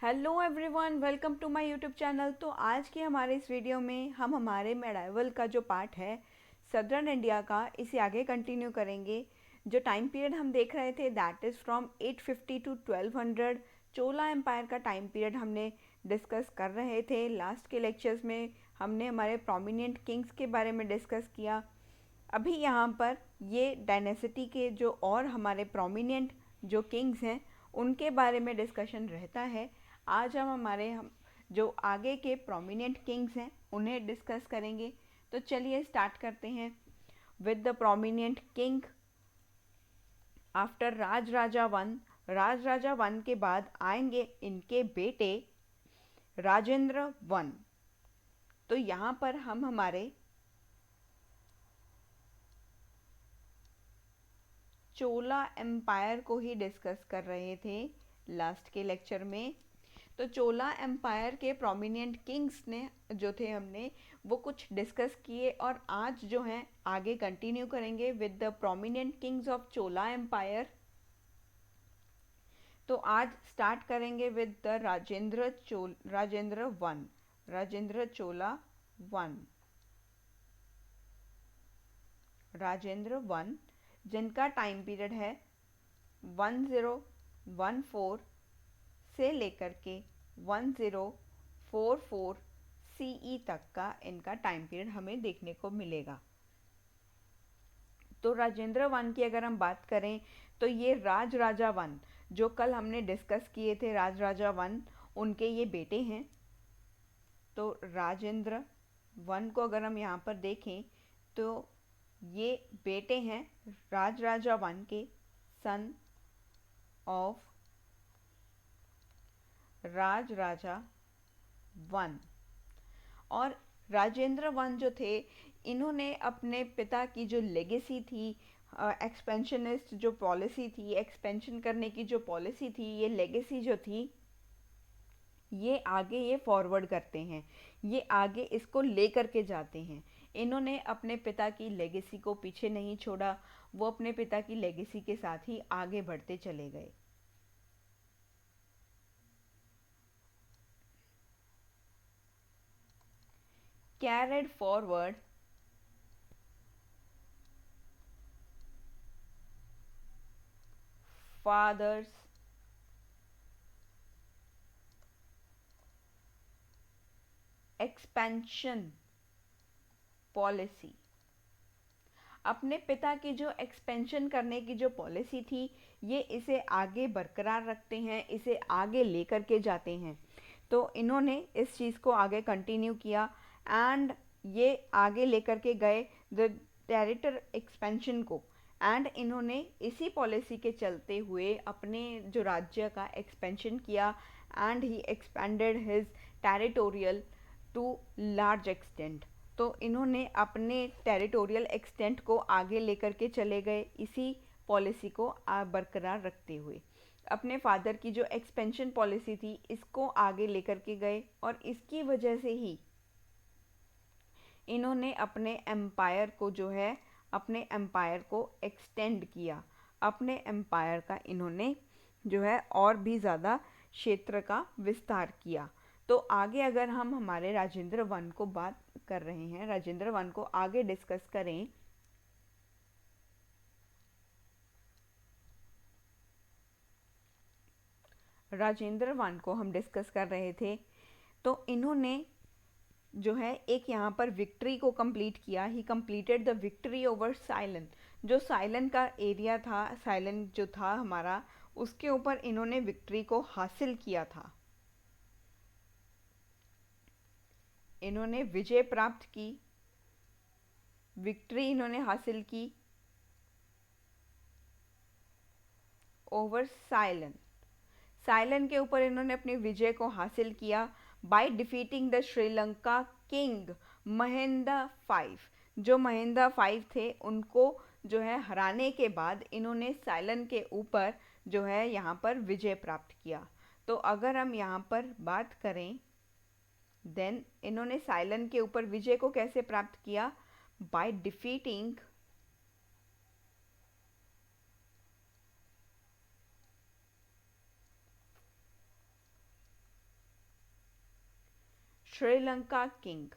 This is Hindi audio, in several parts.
Hello everyone, welcome to my YouTube channel. तो आज के हमारे इस वीडियो में हम हमारे मेडाइवल का जो पार्ट है सदर्न इंडिया का, इसे आगे कंटिन्यू करेंगे। जो टाइम पीरियड हम देख रहे थे that is from 850 to 1200। Chola empire का टाइम पीरियड हमने डिस्कस कर रहे थे। लास्ट के लेक्चर्स में हमने हमारे प्रोमिनेंट किंग्स के बारे में डिस्कस किया। अभी यहाँ पर ये डायनेसिटी के जो और हमारे प्रोमिनेंट जो किंग्स हैं उनके बारे में डिस्कशन रहता है। आज हम जो आगे के प्रोमिनेंट किंग्स हैं उन्हें डिस्कस करेंगे। तो चलिए स्टार्ट करते हैं with the prominent king after Rajaraja one. Rajaraja one के बाद आएंगे इनके बेटे राजेंद्र वन। तो यहाँ पर हम हमारे चोला एम्पायर को ही डिस्कस कर रहे थे लास्ट के लेक्चर में। तो चोला एम्पायर के प्रोमिनेंट किंग्स ने जो थे हमने वो कुछ डिस्कस किए, और आज जो हैं आगे कंटिन्यू करेंगे with the prominent kings of Chola empire. तो आज स्टार्ट करेंगे with the Rajendra one, Rajendra Chola one, Rajendra one, जिनका टाइम पीरियड है 1014 से लेकर के 1044 सीई तक का इनका टाइम पीरियड हमें देखने को मिलेगा। तो राजेंद्र वन की अगर हम बात करें तो ये राजराजा वन जो कल हमने डिस्कस किए थे, राजराजा वन उनके ये बेटे हैं। तो राजेंद्र वन को अगर हम यहाँ पर देखें तो ये बेटे हैं राजराजा वन के, सन ऑफ राजराजा वन। और राजेंद्र वन जो थे इन्होंने अपने पिता की जो लेगेसी थी, एक्सपेंशनिस्ट जो पॉलिसी थी, एक्सपेंशन करने की जो पॉलिसी थी, ये लेगेसी जो थी ये आगे ये फॉरवर्ड करते हैं, ये आगे इसको ले करके जाते हैं। इन्होंने अपने पिता की लेगेसी को पीछे नहीं छोड़ा, वो अपने पिता की लेगेसी के साथ ही आगे बढ़ते चले गए। Carried forward father's expansion policy. अपने पिता की जो एक्सपेंशन करने की जो पॉलिसी थी ये इसे आगे बरकरार रखते हैं, इसे आगे लेकर के जाते हैं। तो इन्होंने इस चीज़ को आगे कंटिन्यू किया एंड ये आगे लेकर के गए द टेरिटर एक्सपेंशन को। एंड इन्होंने इसी पॉलिसी के चलते हुए अपने जो राज्य का एक्सपेंशन किया and he expanded his territorial to large extent. तो इन्होंने अपने टेरिटोरियल एक्सटेंट को आगे लेकर के चले गए इसी पॉलिसी को बरकरार रखते हुए। अपने फादर की जो एक्सपेंशन पॉलिसी थी इसको आगे लेकर के गए, और इसकी वजह से ही इन्होंने अपने एम्पायर को जो है अपने एम्पायर को एक्सटेंड किया। अपने एम्पायर का इन्होंने जो है और भी ज़्यादा क्षेत्र का विस्तार किया। तो आगे अगर हम हमारे राजेंद्र वन को बात कर रहे हैं, राजेंद्र वन को आगे डिस्कस करें राजेंद्र वन को हम डिस्कस कर रहे थे तो इन्होंने जो है एक यहाँ पर विक्ट्री को कंप्लीट किया। ही कंप्लीटेड द विक्ट्री ओवर साइलन। जो साइलन का एरिया था, साइलन जो था हमारा, उसके ऊपर इन्होंने विक्ट्री को हासिल किया था। इन्होंने विजय प्राप्त की, विक्ट्री इन्होंने हासिल की ओवर साइलन। साइलन के ऊपर इन्होंने अपनी विजय को हासिल किया by defeating the Sri Lanka king Mahendra five. जो महेंद्र फाइव थे उनको जो है हराने के बाद इन्होंने साइलन के ऊपर जो है यहाँ पर विजय प्राप्त किया। तो अगर हम यहाँ पर बात करें देन इन्होंने साइलन के ऊपर विजय को कैसे प्राप्त किया? By defeating Sri Lanka king,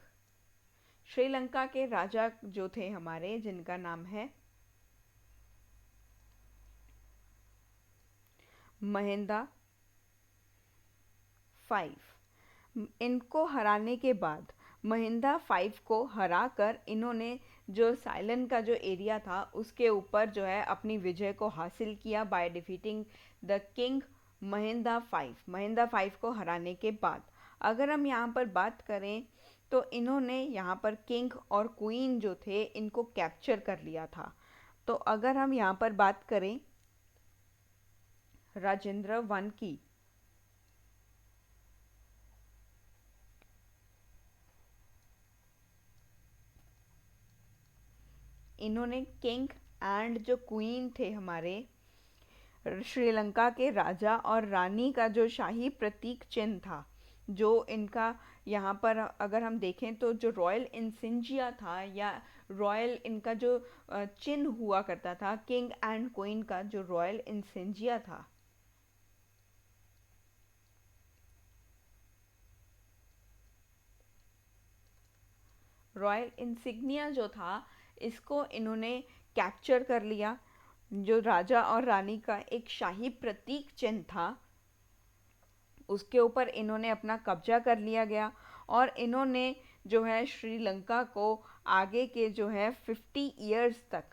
Sri Lanka के राजा जो थे हमारे, जिनका नाम है महिंदा 5। इनको हराने के बाद, महिंदा 5 को हराकर इन्होंने जो साइलन का जो एरिया था उसके ऊपर जो है अपनी विजय को हासिल किया by defeating the king Mahinda 5। Mahinda 5 को हराने के बाद अगर हम यहाँ पर बात करें तो इन्होंने यहाँ पर किंग और क्वीन जो थे इनको कैप्चर कर लिया था। तो अगर हम यहाँ पर बात करें राजेंद्र वन की, इन्होंने किंग एंड जो क्वीन थे हमारे श्रीलंका के राजा और रानी का जो शाही प्रतीक चिन्ह था, जो इनका यहाँ पर अगर हम देखें तो जो रॉयल इंसिंजिया था या रॉयल इनका जो चिन्ह हुआ करता था, किंग एंड क्वीन का जो रॉयल इंसिंजिया था, रॉयल इंसिग्निया जो था, इसको इन्होंने कैप्चर कर लिया। जो राजा और रानी का एक शाही प्रतीक चिन्ह था उसके ऊपर इन्होंने अपना कब्जा कर लिया गया और इन्होंने जो है श्रीलंका को आगे के जो है 50 इयर्स तक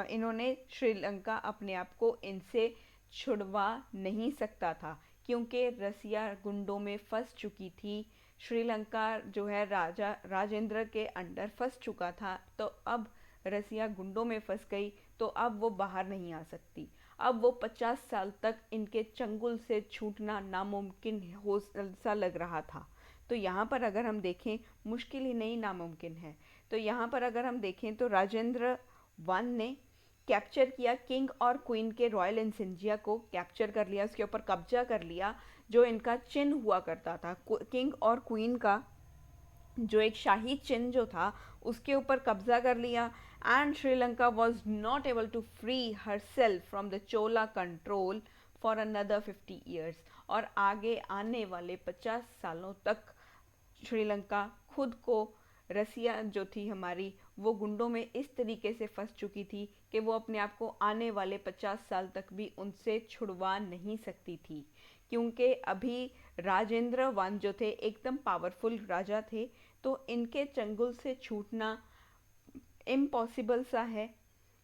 इन्होंने श्रीलंका अपने आप को इनसे छुड़वा नहीं सकता था, क्योंकि रसिया गुंडों में फंस चुकी थी। श्रीलंका जो है राजा राजेंद्र के अंडर फंस चुका था, तो अब रसिया गुंडों में फंस गई, तो अब वो बाहर नहीं आ सकती। अब वो 50 साल तक इनके चंगुल से छूटना नामुमकिन हो सा लग रहा था। तो यहाँ पर अगर हम देखें, मुश्किल ही नहीं नामुमकिन है। तो यहाँ पर अगर हम देखें तो राजेंद्र वन ने कैप्चर किया, किंग और क्वीन के रॉयल इंसिंजिया को कैप्चर कर लिया, उसके ऊपर कब्जा कर लिया। जो इनका चिन्ह हुआ करता था किंग और क्वीन का, जो एक शाही चिन्ह जो था उसके ऊपर कब्जा कर लिया। And Sri Lanka was not able to free herself from the Chola control for another 50 years. और आगे आने वाले 50 सालों तक श्रीलंका खुद को, रसिया जो थी हमारी, वो गुंडों में इस तरीके से फंस चुकी थी कि वो अपने आप को आने वाले 50 साल तक भी उनसे छुड़वा नहीं सकती थी, क्योंकि अभी राजेंद्र वन जो थे एकदम पावरफुल राजा थे, तो इनके चंगुल से छूटना इम्पॉसिबल सा है,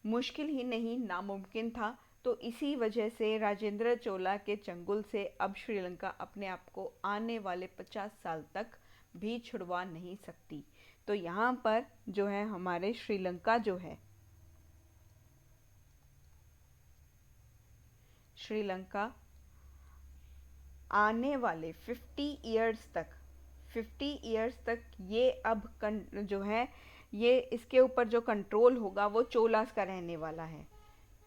मुश्किल ही नहीं नामुमकिन था। तो इसी वजह से राजेंद्र चोला के चंगुल से अब श्रीलंका अपने आप को आने वाले 50 साल तक भी छुड़वा नहीं सकती। तो यहाँ पर जो है हमारे श्रीलंका जो है, श्रीलंका आने वाले 50 इयर्स तक ये अब जो है ये इसके ऊपर जो कंट्रोल होगा वो चोलास का रहने वाला है।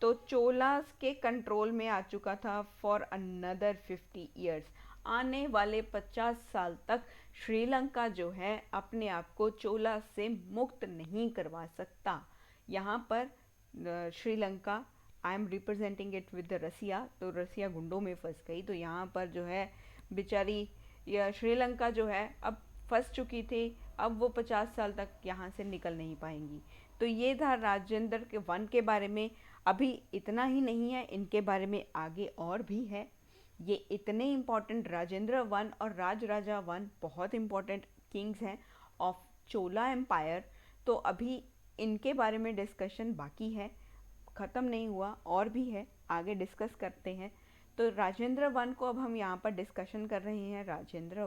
तो चोलास के कंट्रोल में आ चुका था फॉर अनदर 50 इयर्स। आने वाले 50 साल तक श्रीलंका जो है अपने आप को चोलास से मुक्त नहीं करवा सकता। यहाँ पर Sri Lanka, I am representing it with Russia, तो रसिया गुंडों में फंस गई। तो यहाँ पर जो है बेचारी या श्रीलंका जो है अब फंस चुकी थी, अब वो 50 साल तक यहाँ से निकल नहीं पाएंगी। तो ये था राजेंद्र के वन के बारे में। अभी इतना ही नहीं है, इनके बारे में आगे और भी है। ये इतने इम्पॉर्टेंट, राजेंद्र वन और राजराजा वन बहुत इम्पॉर्टेंट किंग्स हैं ऑफ चोला एम्पायर। तो अभी इनके बारे में डिस्कशन बाकी है, ख़त्म नहीं हुआ, और भी है, आगे डिस्कस करते हैं। तो राजेंद्र वन को अब हम यहाँ पर डिस्कशन कर रहे हैं। राजेंद्र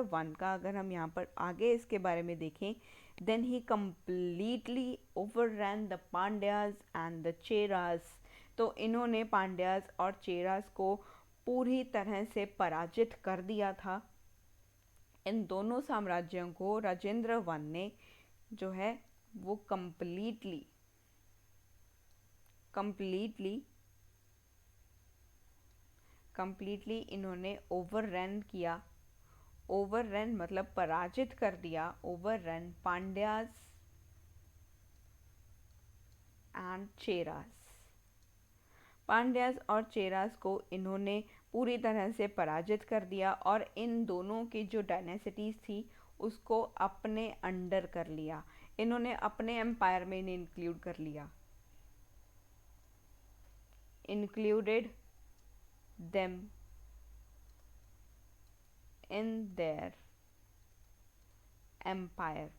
वन का अगर हम यहाँ पर आगे इसके बारे में देखें, then he completely overran the Pandyas and the Cheras. तो इन्होंने पांड्याज और चेरास को पूरी तरह से पराजित कर दिया था। इन दोनों साम्राज्यों को राजेंद्र वन ने जो है वो कम्प्लीटली इन्होंने ओवररन किया। ओवररन मतलब पराजित कर दिया, ओवररन पांड्याज एंड चेरास। पांड्याज और चेरास को इन्होंने पूरी तरह से पराजित कर दिया और इन दोनों की जो डायनेसिटीज थी उसको अपने अंडर कर लिया, इन्होंने अपने एम्पायर में इन्हें इंक्लूड कर लिया, included them in their empire,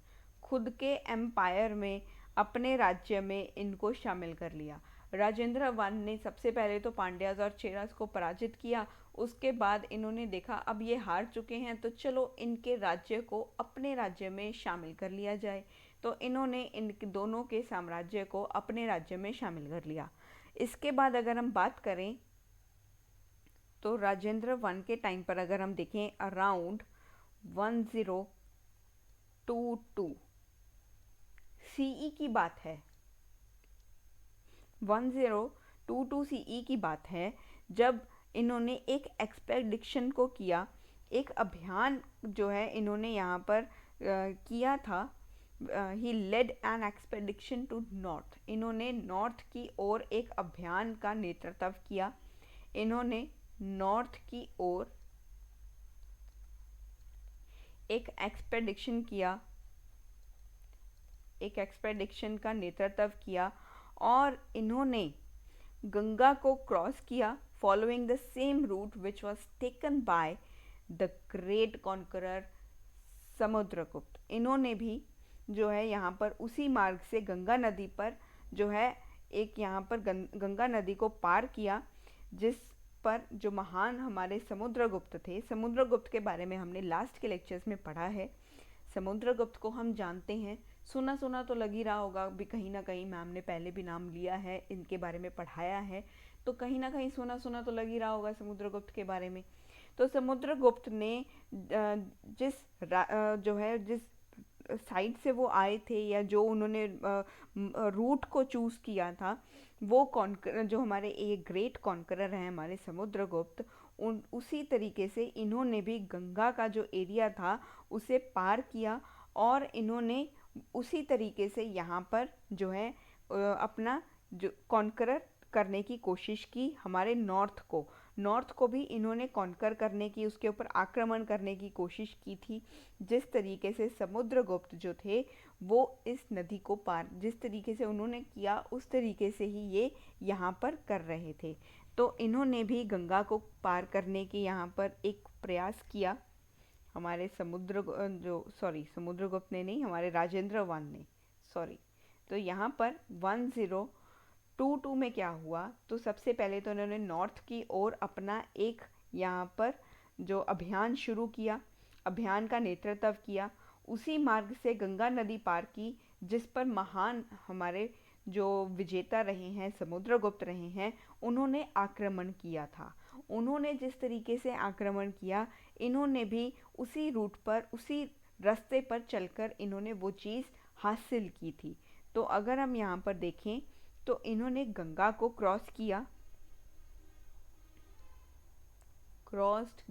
खुद के एम्पायर में, अपने राज्य में इनको शामिल कर लिया। राजेंद्र वन ने सबसे पहले तो पांड्याज और चेरास को पराजित किया, उसके बाद इन्होंने देखा अब ये हार चुके हैं तो चलो इनके राज्य को अपने राज्य में शामिल कर लिया जाए, तो इन्होंने इन दोनों के साम्राज्य को अपने राज्य में शामिल कर लिया। इसके बाद अगर हम बात करें तो राजेंद्र वन के टाइम पर अगर हम देखें अराउंड 1022 सीई की बात है, 1022 सीई की बात है, जब इन्होंने एक एक्सपेडिशन को किया, एक अभियान जो है इन्होंने यहाँ पर किया था। He led an expedition to north, इन्होंने नॉर्थ की ओर एक अभियान का नेतृत्व किया, इन्होंने नॉर्थ की ओर एक एक्सपेडिशन किया, एक एक्सपेडिशन का नेतृत्व किया और इन्होंने गंगा को क्रॉस किया following the same route which was taken by the great conqueror Samudragupta. इन्होंने भी जो है यहाँ पर उसी मार्ग से गंगा नदी पर जो है एक यहाँ पर गंगा नदी को पार किया, जिस पर जो महान हमारे समुद्रगुप्त थे, समुद्रगुप्त के बारे में हमने लास्ट के लेक्चर्स में पढ़ा है। समुद्रगुप्त को हम जानते हैं, सुना सुना तो लग ही रहा होगा भी, कहीं ना कहीं मैम ने पहले भी नाम लिया है, इनके बारे में पढ़ाया है, तो कहीं ना कहीं सुना सुना तो लग ही रहा होगा समुद्रगुप्त के बारे में। तो समुद्रगुप्त ने जिस साइड से वो आए थे या जो उन्होंने रूट को चूज़ किया था, वो जो हमारे एक ग्रेट कॉन्करर हैं हमारे समुद्रगुप्त, उसी तरीके से इन्होंने भी गंगा का जो एरिया था उसे पार किया और इन्होंने उसी तरीके से यहाँ पर जो है अपना जो कॉन्करर करने की कोशिश की, हमारे नॉर्थ को भी इन्होंने कॉन्कर करने की, उसके ऊपर आक्रमण करने की कोशिश की थी। जिस तरीके से समुद्रगुप्त जो थे वो इस नदी को पार, जिस तरीके से उन्होंने किया उस तरीके से ही ये यहाँ पर कर रहे थे। तो इन्होंने भी गंगा को पार करने की यहाँ पर एक प्रयास किया, हमारे समुद्रगुप्त ने नहीं, हमारे राजेंद्र वन ने, सॉरी। तो यहाँ पर 1022 में क्या हुआ, तो सबसे पहले तो उन्होंने नॉर्थ की ओर अपना एक यहाँ पर जो अभियान शुरू किया, अभियान का नेतृत्व किया, उसी मार्ग से गंगा नदी पार की, जिस पर महान हमारे जो विजेता रहे हैं, समुद्रगुप्त रहे हैं, उन्होंने आक्रमण किया था। उन्होंने जिस तरीके से आक्रमण किया, इन्होंने भी उसी रूट पर, उसी रास्ते पर चलकर इन्होंने वो चीज़ हासिल की थी। तो अगर हम यहाँ पर देखें तो इन्होंने गंगा को क्रॉस किया, क्रॉस्ड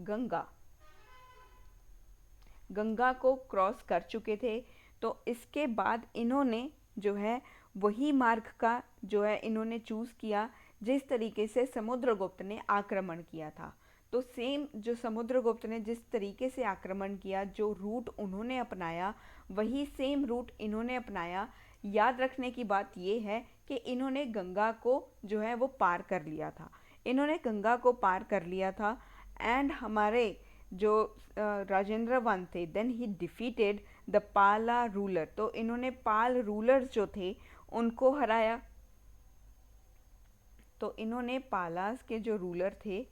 गंगा को क्रॉस कर चुके थे। तो इसके बाद इन्होंने जो है वही मार्ग का जो है इन्होंने चूज़ किया जिस तरीके से समुद्रगुप्त ने आक्रमण किया था। तो सेम जो समुद्रगुप्त ने जिस तरीके से आक्रमण किया, जो रूट उन्होंने अपनाया, वही सेम रूट इन्होंने अपनाया। याद रखने की बात यह है कि इन्होंने गंगा को जो है वो पार कर लिया था, इन्होंने गंगा को पार कर लिया था। एंड हमारे जो राजेंद्र वन थे, देन ही डिफीटेड द पाला रूलर, तो इन्होंने पाल रूलर्स जो थे उनको हराया। तो इन्होंने पालास के जो रूलर थे,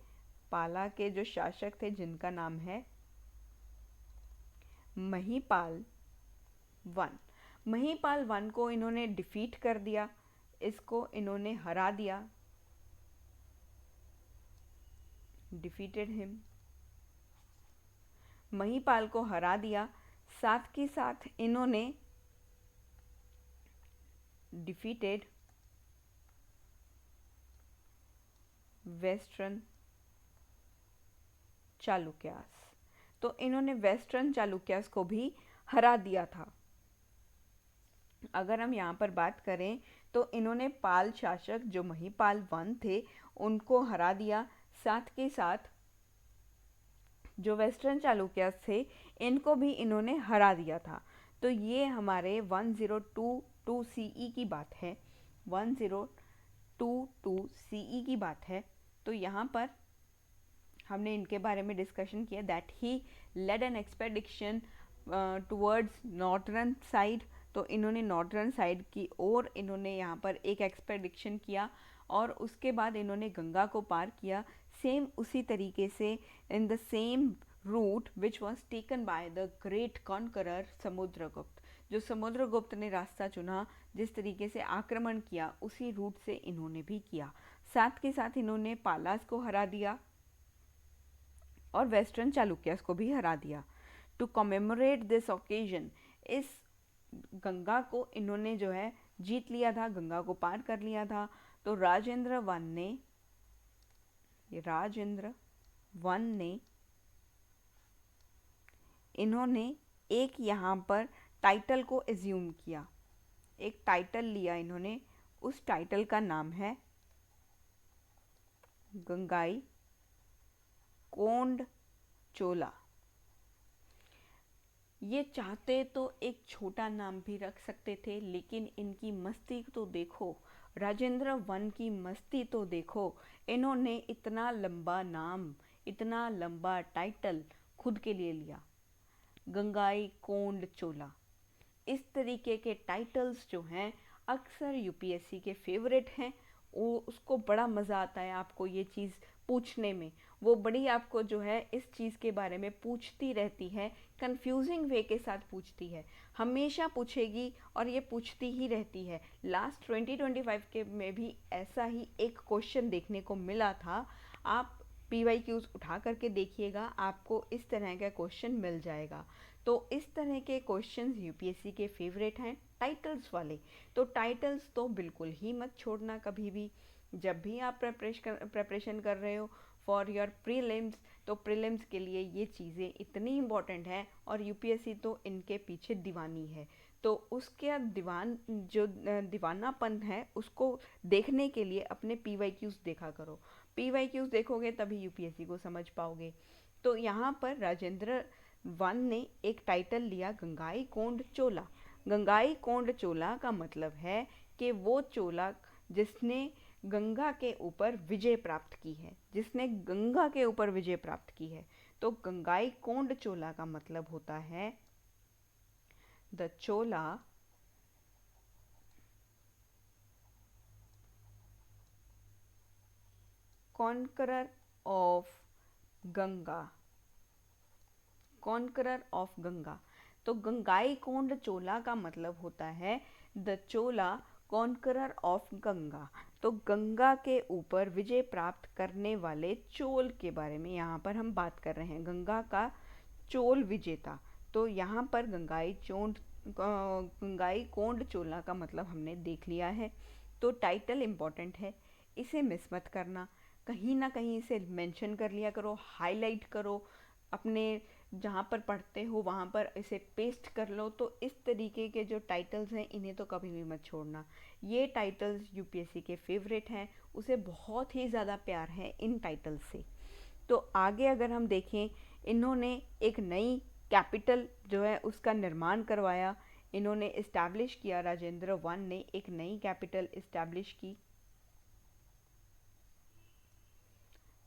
पाला के जो शासक थे, जिनका नाम है महीपाल वन को इन्होंने डिफीट कर दिया, इसको इन्होंने हरा दिया, डिफीटेड हिम, महीपाल को हरा दिया। साथ के साथ इन्होंने डिफीटेड वेस्टर्न चालुक्यास, तो इन्होंने वेस्टर्न चालुक्यास को भी हरा दिया था। अगर हम यहाँ पर बात करें तो इन्होंने पाल शासक जो महीपाल वन थे उनको हरा दिया, साथ के साथ जो वेस्टर्न चालुक्यास थे इनको भी इन्होंने हरा दिया था। तो ये हमारे 1022 सीई की बात है, 1022 सीई की बात है। तो यहाँ पर हमने इनके बारे में डिस्कशन किया that he led an expedition towards northern side. तो इन्होंने नॉर्दर्न साइड की ओर इन्होंने यहाँ पर एक एक्सपेडिशन किया और उसके बाद इन्होंने गंगा को पार किया, सेम उसी तरीके से in the same route which was taken by the great conqueror Samudragupta. जो समुद्रगुप्त ने रास्ता चुना, जिस तरीके से आक्रमण किया, उसी रूट से इन्होंने भी किया। साथ के साथ इन्होंने पालास को हरा दिया और वेस्टर्न चालुक्यास को भी हरा दिया। टू कमेमोरेट दिस ओकेजन, इस गंगा को इन्होंने जो है जीत लिया था, गंगा को पार कर लिया था। तो राजेंद्र वन ने इन्होंने एक यहाँ पर टाइटल को एज्यूम किया, एक टाइटल लिया इन्होंने, उस टाइटल का नाम है गंगाई कोंड चोला। ये चाहते तो एक छोटा नाम भी रख सकते थे, लेकिन इनकी मस्ती तो देखो, राजेंद्र वन की मस्ती तो देखो। इन्होंने इतना लंबा नाम, इतना लंबा टाइटल खुद के लिए लिया, गंगाई कोंड चोला। इस तरीके के टाइटल्स जो हैं अक्सर यूपीएससी के फेवरेट हैं। उसको बड़ा मज़ा आता है आपको ये चीज़ पूछने में, वो बड़ी आपको जो है इस चीज़ के बारे में पूछती रहती है, कंफ्यूजिंग वे के साथ पूछती है, हमेशा पूछेगी और ये पूछती ही रहती है। लास्ट 2025 के में भी ऐसा ही एक क्वेश्चन देखने को मिला था। आप PYQs उठा करके देखिएगा, आपको इस तरह का क्वेश्चन मिल जाएगा। तो इस तरह के क्वेश्चंस यूपीएससी के फेवरेट हैं, टाइटल्स वाले। तो टाइटल्स तो बिल्कुल ही मत छोड़ना कभी भी। जब भी आप प्रेपरेशन कर रहे हो फॉर योर प्रीलिम्स, तो प्रीलिम्स के लिए ये चीज़ें इतनी इम्पॉर्टेंट हैं और यूपीएससी तो इनके पीछे दीवानी है। तो उसके दीवानापन है उसको देखने के लिए अपने PYQs देखा करो। PYQs देखोगे तभी यूपीएससी को समझ पाओगे। तो यहाँ पर राजेंद्र वन ने एक टाइटल लिया गंगाई कोंड चोला। गंगाई कोंड चोला का मतलब है कि वो चोला जिसने गंगा के ऊपर विजय प्राप्त की है, जिसने गंगा के ऊपर विजय प्राप्त की है। तो गंगाई कोंड चोला का मतलब होता है the Chola conqueror of Ganga, conqueror of Ganga. तो गंगाई कोंड चोला का मतलब होता है the Chola conqueror of Ganga. तो गंगा के ऊपर विजय प्राप्त करने वाले चोल के बारे में यहाँ पर हम बात कर रहे हैं, गंगा का चोल विजेता। तो यहाँ पर गंगाई कोंड चोला का मतलब हमने देख लिया है। तो टाइटल इम्पॉर्टेंट है, इसे मिस मत करना, कहीं ना कहीं इसे मेंशन कर लिया करो, हाईलाइट करो, अपने जहाँ पर पढ़ते हो वहाँ पर इसे पेस्ट कर लो। तो इस तरीके के जो टाइटल्स हैं इन्हें तो कभी भी मत छोड़ना। ये टाइटल्स यूपीएससी के फेवरेट हैं, उसे बहुत ही ज़्यादा प्यार है इन टाइटल्स से। तो आगे अगर हम देखें, इन्होंने एक नई कैपिटल जो है उसका निर्माण करवाया, इन्होंने इस्टेब्लिश किया, राजेंद्र वन ने एक नई कैपिटल इस्टेब्लिश की,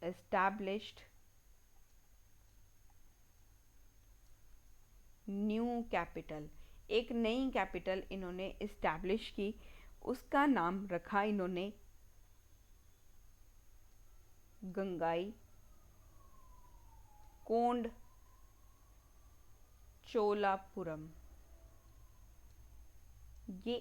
एस्टैब्लिश्ड न्यू कैपिटल, एक नई कैपिटल इन्होंने इस्टेब्लिश की, उसका नाम रखा इन्होंने गंगाई कोंड चोलापुरम। ये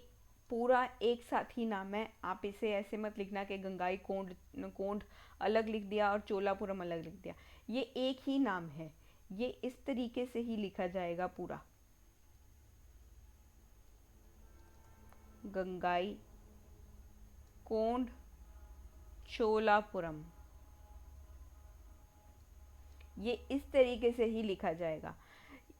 पूरा एक साथ ही नाम है, आप इसे ऐसे मत लिखना कि गंगाई कोंड कोंड अलग लिख दिया और चोलापुरम अलग लिख दिया। ये एक ही नाम है, ये इस तरीके से ही लिखा जाएगा पूरा, गंगाई कोंड चोलापुरम। ये इस तरीके से ही लिखा जाएगा।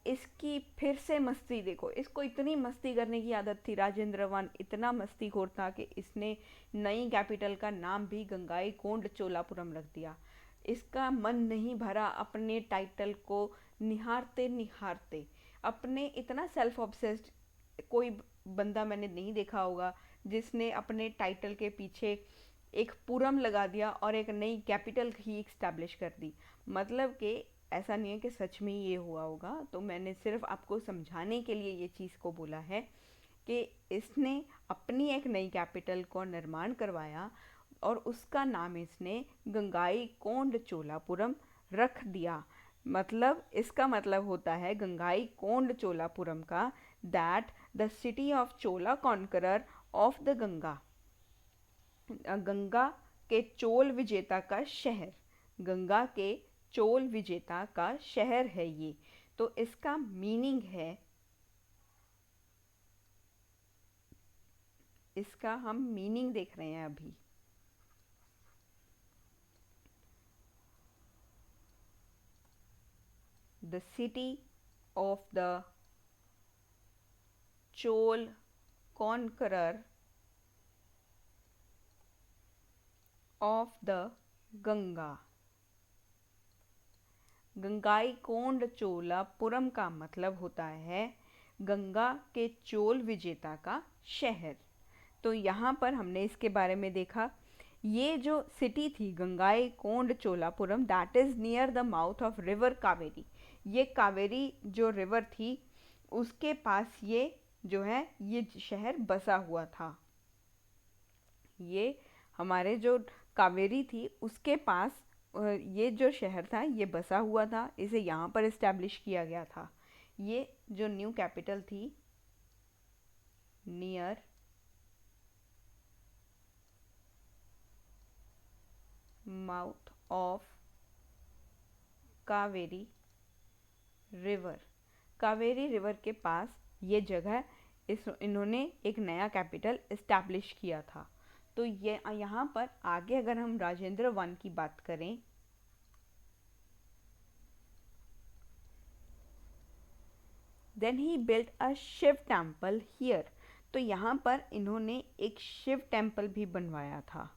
इसकी फिर से मस्ती देखो, इसको इतनी मस्ती करने की आदत थी, राजेंद्र वन इतना मस्तीखोर था कि इसने नई कैपिटल का नाम भी गंगाई कोंड चोलापुरम रख दिया। इसका मन नहीं भरा अपने टाइटल को निहारते निहारते। अपने इतना सेल्फ ऑब्सेस्ड कोई बंदा मैंने नहीं देखा होगा जिसने अपने टाइटल के पीछे एक पुरम लगा दिया और एक नई कैपिटल ही इस्टेब्लिश कर दी। मतलब कि ऐसा नहीं है कि सच में ये हुआ होगा, तो मैंने सिर्फ आपको समझाने के लिए ये चीज़ को बोला है कि इसने अपनी एक नई कैपिटल को निर्माण करवाया और उसका नाम इसने गंगाई कोंड चोलापुरम रख दिया। मतलब इसका मतलब होता है गंगाई कोंड चोलापुरम का, that the city of Chola conqueror of the Ganga, Ganga के चोल विजेता का शहर, गंगा के चोल विजेता का शहर है ये। तो इसका मीनिंग है, इसका हम मीनिंग देख रहे हैं अभी। The city of the Chola conqueror of the Ganga. Gangai Konda Cholapuram का मतलब होता है गंगा के चोल विजेता का शहर। तो यहाँ पर हमने इसके बारे में देखा, ये जो सिटी थी Gangai Konda Cholapuram, that is near the mouth of river Kaveri. ये कावेरी जो रिवर थी उसके पास ये जो है ये शहर बसा हुआ था। ये हमारे जो कावेरी थी उसके पास ये जो शहर था ये बसा हुआ था, इसे यहाँ पर इस्टेब्लिश किया गया था। ये जो न्यू कैपिटल थी, near mouth of Kaveri river, Kaveri river के पास ये जगह इन्होंने एक नया कैपिटल इस्टेब्लिश किया था। तो ये यहाँ पर आगे अगर हम राजेंद्र वन की बात करें, then he built a Shiva temple here. तो यहाँ पर इन्होंने एक शिव टेम्पल भी बनवाया था।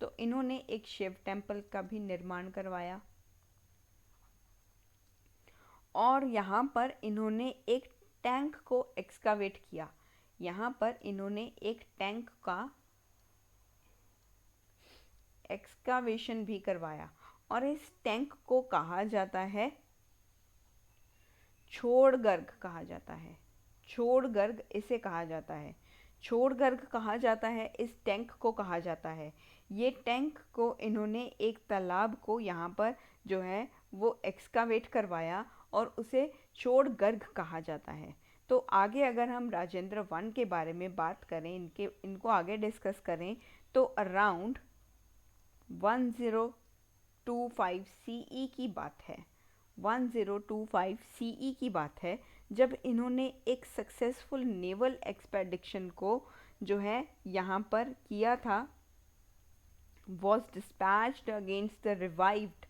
तो इन्होंने एक शिव टेम्पल का भी निर्माण करवाया और यहाँ पर इन्होंने एक टैंक को एक्सकावेट किया। यहाँ पर इन्होंने एक टैंक का एक्सकावेशन भी करवाया और इस टैंक को कहा जाता है छोड़गर्ग कहा जाता है। छोड़गर्ग इसे कहा जाता है, छोड़गर्ग कहा जाता है, इस टैंक को कहा जाता है। ये टैंक को इन्होंने एक तालाब को यहाँ पर जो है वो एक्सकावेट करवाया और उसे छोड़गर्ग कहा जाता है। तो आगे अगर हम राजेंद्र वन के बारे में बात करें, इनको आगे डिस्कस करें, तो अराउंड 1025 सीई की बात है। 1025 सीई की बात है जब इन्होंने एक सक्सेसफुल नेवल एक्सपेडिशन को जो है यहाँ पर किया था, was dispatched against the revived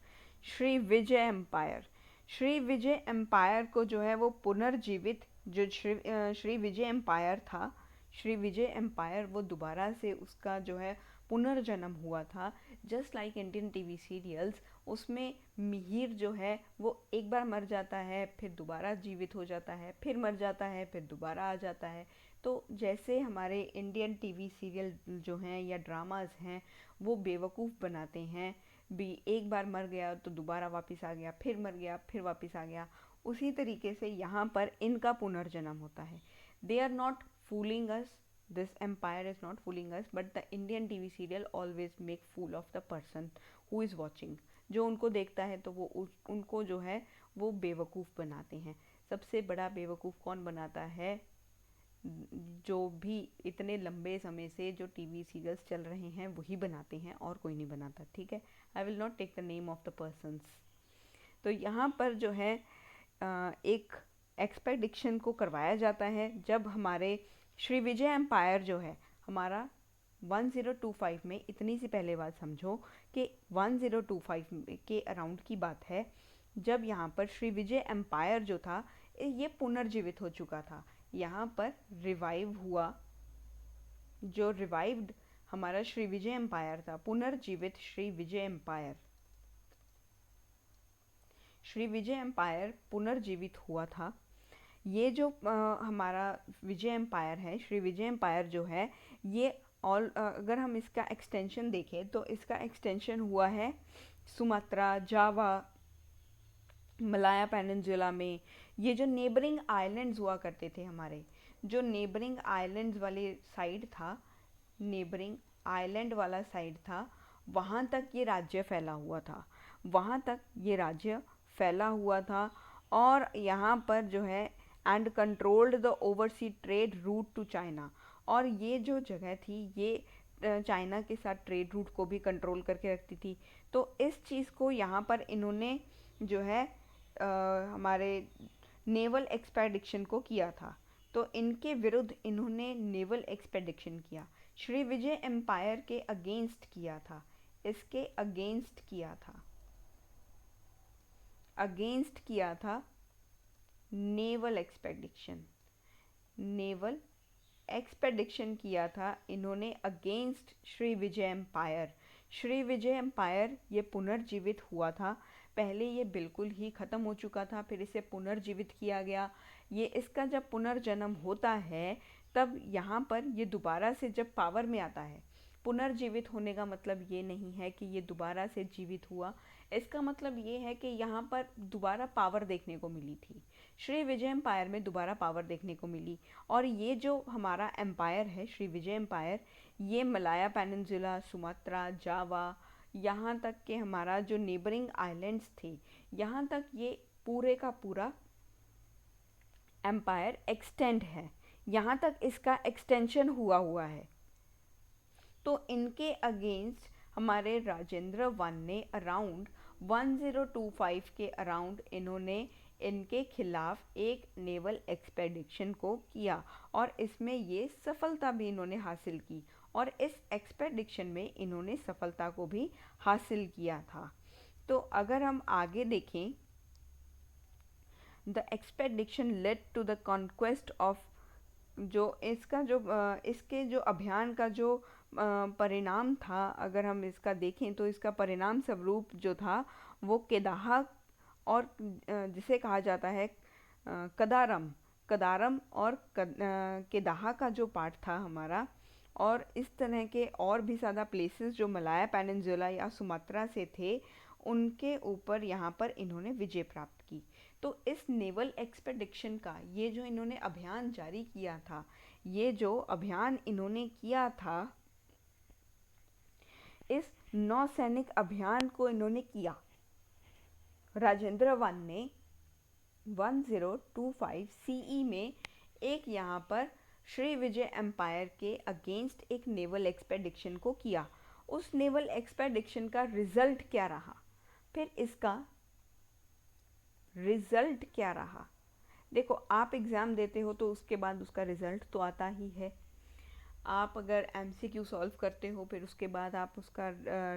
Sri Vijaya empire. Sri Vijaya empire को जो है वो पुनर्जीवित, जो श्री विजय एम्पायर था, श्री विजय एम्पायर वो दोबारा से उसका जो है पुनर्जन्म हुआ था। Just like Indian TV serials, उसमें मिहिर जो है वो एक बार मर जाता है, फिर दोबारा जीवित हो जाता है, फिर मर जाता है, फिर दोबारा आ जाता है। तो जैसे हमारे इंडियन टीवी सीरियल जो हैं या ड्रामाज हैं वो बेवकूफ़ बनाते हैं, भी एक बार मर गया तो दोबारा वापस आ गया, फिर मर गया फिर वापस आ गया, उसी तरीके से यहाँ पर इनका पुनर्जन्म होता है। They are not fooling us, this empire is not fooling us, but the Indian TV serial always make fool of the person who is watching। जो उनको देखता है तो वो उनको जो है वो बेवकूफ़ बनाते हैं। सबसे बड़ा बेवकूफ़ कौन बनाता है? जो भी इतने लंबे समय से जो टीवी सीरियल्स चल रहे हैं वही बनाते हैं और कोई नहीं बनाता, ठीक है। I will not take the name of the persons. तो यहाँ पर जो है एक एक्सपेडिशन को करवाया जाता है जब हमारे श्री विजय एम्पायर जो है हमारा 1025 में, इतनी सी पहले बात समझो कि 1025 के अराउंड की बात है जब यहाँ पर श्री विजय एम्पायर जो था ये पुनर्जीवित हो चुका था। यहाँ पर रिवाइव हुआ, जो रिवाइव्ड हमारा श्री विजय एम्पायर था, पुनर्जीवित श्री विजय एम्पायर, श्रीविजय एम्पायर पुनर्जीवित हुआ था। ये जो हमारा विजय एम्पायर है, श्रीविजय एम्पायर जो है, ये अगर हम इसका एक्सटेंशन देखें तो इसका एक्सटेंशन हुआ है सुमात्रा, जावा, मलाया पेनिनसुला में। ये जो नेबरिंग आइलैंड्स हुआ करते थे हमारे, जो नेबरिंग आइलैंड्स वाले साइड था, नेबरिंग आइलैंड वाला साइड था, वहाँ तक ये राज्य फैला हुआ था, वहाँ तक ये राज्य फैला हुआ था। और यहाँ पर जो है and controlled the oversea trade route to China, और ये जो जगह थी ये चाइना के साथ ट्रेड रूट को भी कंट्रोल करके रखती थी। तो इस चीज़ को यहाँ पर इन्होंने जो है हमारे नेवल एक्सपेडिशन को किया था। तो इनके विरुद्ध इन्होंने नेवल एक्सपेडिशन किया, श्री विजय एम्पायर के अगेंस्ट किया था, इसके अगेंस्ट किया था, अगेंस्ट किया था नेवल एक्सपेडिशन, नेवल एक्सपेडिशन किया था इन्होंने against Shri Vijaya empire. Sri Vijaya empire ये पुनर्जीवित हुआ था, पहले ये बिल्कुल ही ख़त्म हो चुका था, फिर इसे पुनर्जीवित किया गया। ये इसका जब पुनर्जन्म होता है तब यहाँ पर ये दोबारा से जब पावर में आता है, पुनर्जीवित होने का मतलब ये नहीं है कि ये दोबारा से जीवित हुआ, इसका मतलब ये है कि यहाँ पर दोबारा पावर देखने को मिली थी, श्री विजय एम्पायर में दोबारा पावर देखने को मिली। और ये जो हमारा एम्पायर है श्री विजय एम्पायर, ये मलाया पेनिनसुला, सुमात्रा, जावा, यहाँ तक के हमारा जो नेबरिंग आइलैंड्स थे, यहाँ तक ये पूरे का पूरा एम्पायर एक्सटेंड है, यहाँ तक इसका एक्सटेंशन हुआ है। तो इनके अगेंस्ट हमारे राजेंद्र वन ने अराउंड 1025 के अराउंड इन्होंने इनके खिलाफ एक नेवल एक्सपेडिशन को किया, और इसमें ये सफलता भी इन्होंने हासिल की, और इस एक्सपेडिशन में इन्होंने सफलता को भी हासिल किया था। तो अगर हम आगे देखें, the expedition led to the conquest of, जो इसका जो इसके जो अभियान का जो परिणाम था, अगर हम इसका देखें तो इसका परिणाम स्वरूप जो था वो केदाहा, और जिसे कहा जाता है कदारम, कदारम और केदाहा का जो पार्ट था हमारा, और इस तरह के और भी ज़्यादा प्लेसेस जो मलाया पेनिनसुला या सुमात्रा से थे, उनके ऊपर यहाँ पर इन्होंने विजय प्राप्त की। तो इस नेवल एक्सपेडिशन का ये जो इन्होंने अभियान जारी किया था, ये जो अभियान इन्होंने किया था, इस नौसैनिक अभियान को इन्होंने किया, राजेंद्र वन ने 1025 सीई में एक यहाँ पर श्री विजय एम्पायर के अगेंस्ट एक नेवल एक्सपेडिशन को किया। उस नेवल एक्सपेडिशन का रिजल्ट क्या रहा, फिर इसका रिजल्ट क्या रहा, देखो आप एग्ज़ाम देते हो तो उसके बाद उसका रिजल्ट तो आता ही है। आप अगर एमसीक्यू सॉल्व करते हो फिर उसके बाद आप उसका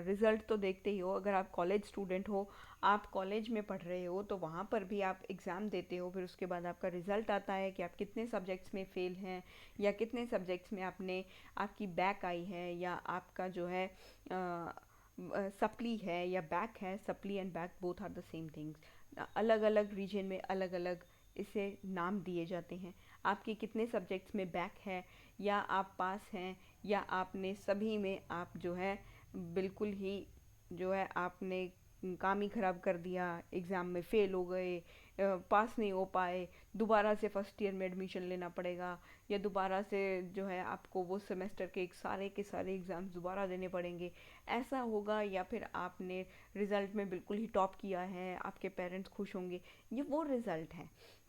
रिज़ल्ट तो देखते ही हो। अगर आप कॉलेज स्टूडेंट हो, आप कॉलेज में पढ़ रहे हो, तो वहाँ पर भी आप एग्ज़ाम देते हो, फिर उसके बाद आपका रिज़ल्ट आता है कि आप कितने सब्जेक्ट्स में फ़ेल हैं, या कितने सब्जेक्ट्स में आपकी बैक आई है, या आपका जो है सप्ली है या बैक है। Supply and back both are the same things, अलग अलग रीजन में अलग अलग इसे नाम दिए जाते हैं। आपके कितने सब्जेक्ट्स में बैक है, या आप पास हैं, या आपने सभी में आप जो है बिल्कुल ही जो है आपने काम ही ख़राब कर दिया, एग्ज़ाम में फ़ेल हो गए, पास नहीं हो पाए, दोबारा से फर्स्ट ईयर में एडमिशन लेना पड़ेगा, या दोबारा से जो है आपको वो सेमेस्टर के सारे एग्ज़ाम्स दोबारा देने पड़ेंगे, ऐसा होगा। या फिर आपने रिज़ल्ट में बिल्कुल ही टॉप किया है, आपके पेरेंट्स खुश होंगे, ये वो रिज़ल्ट है।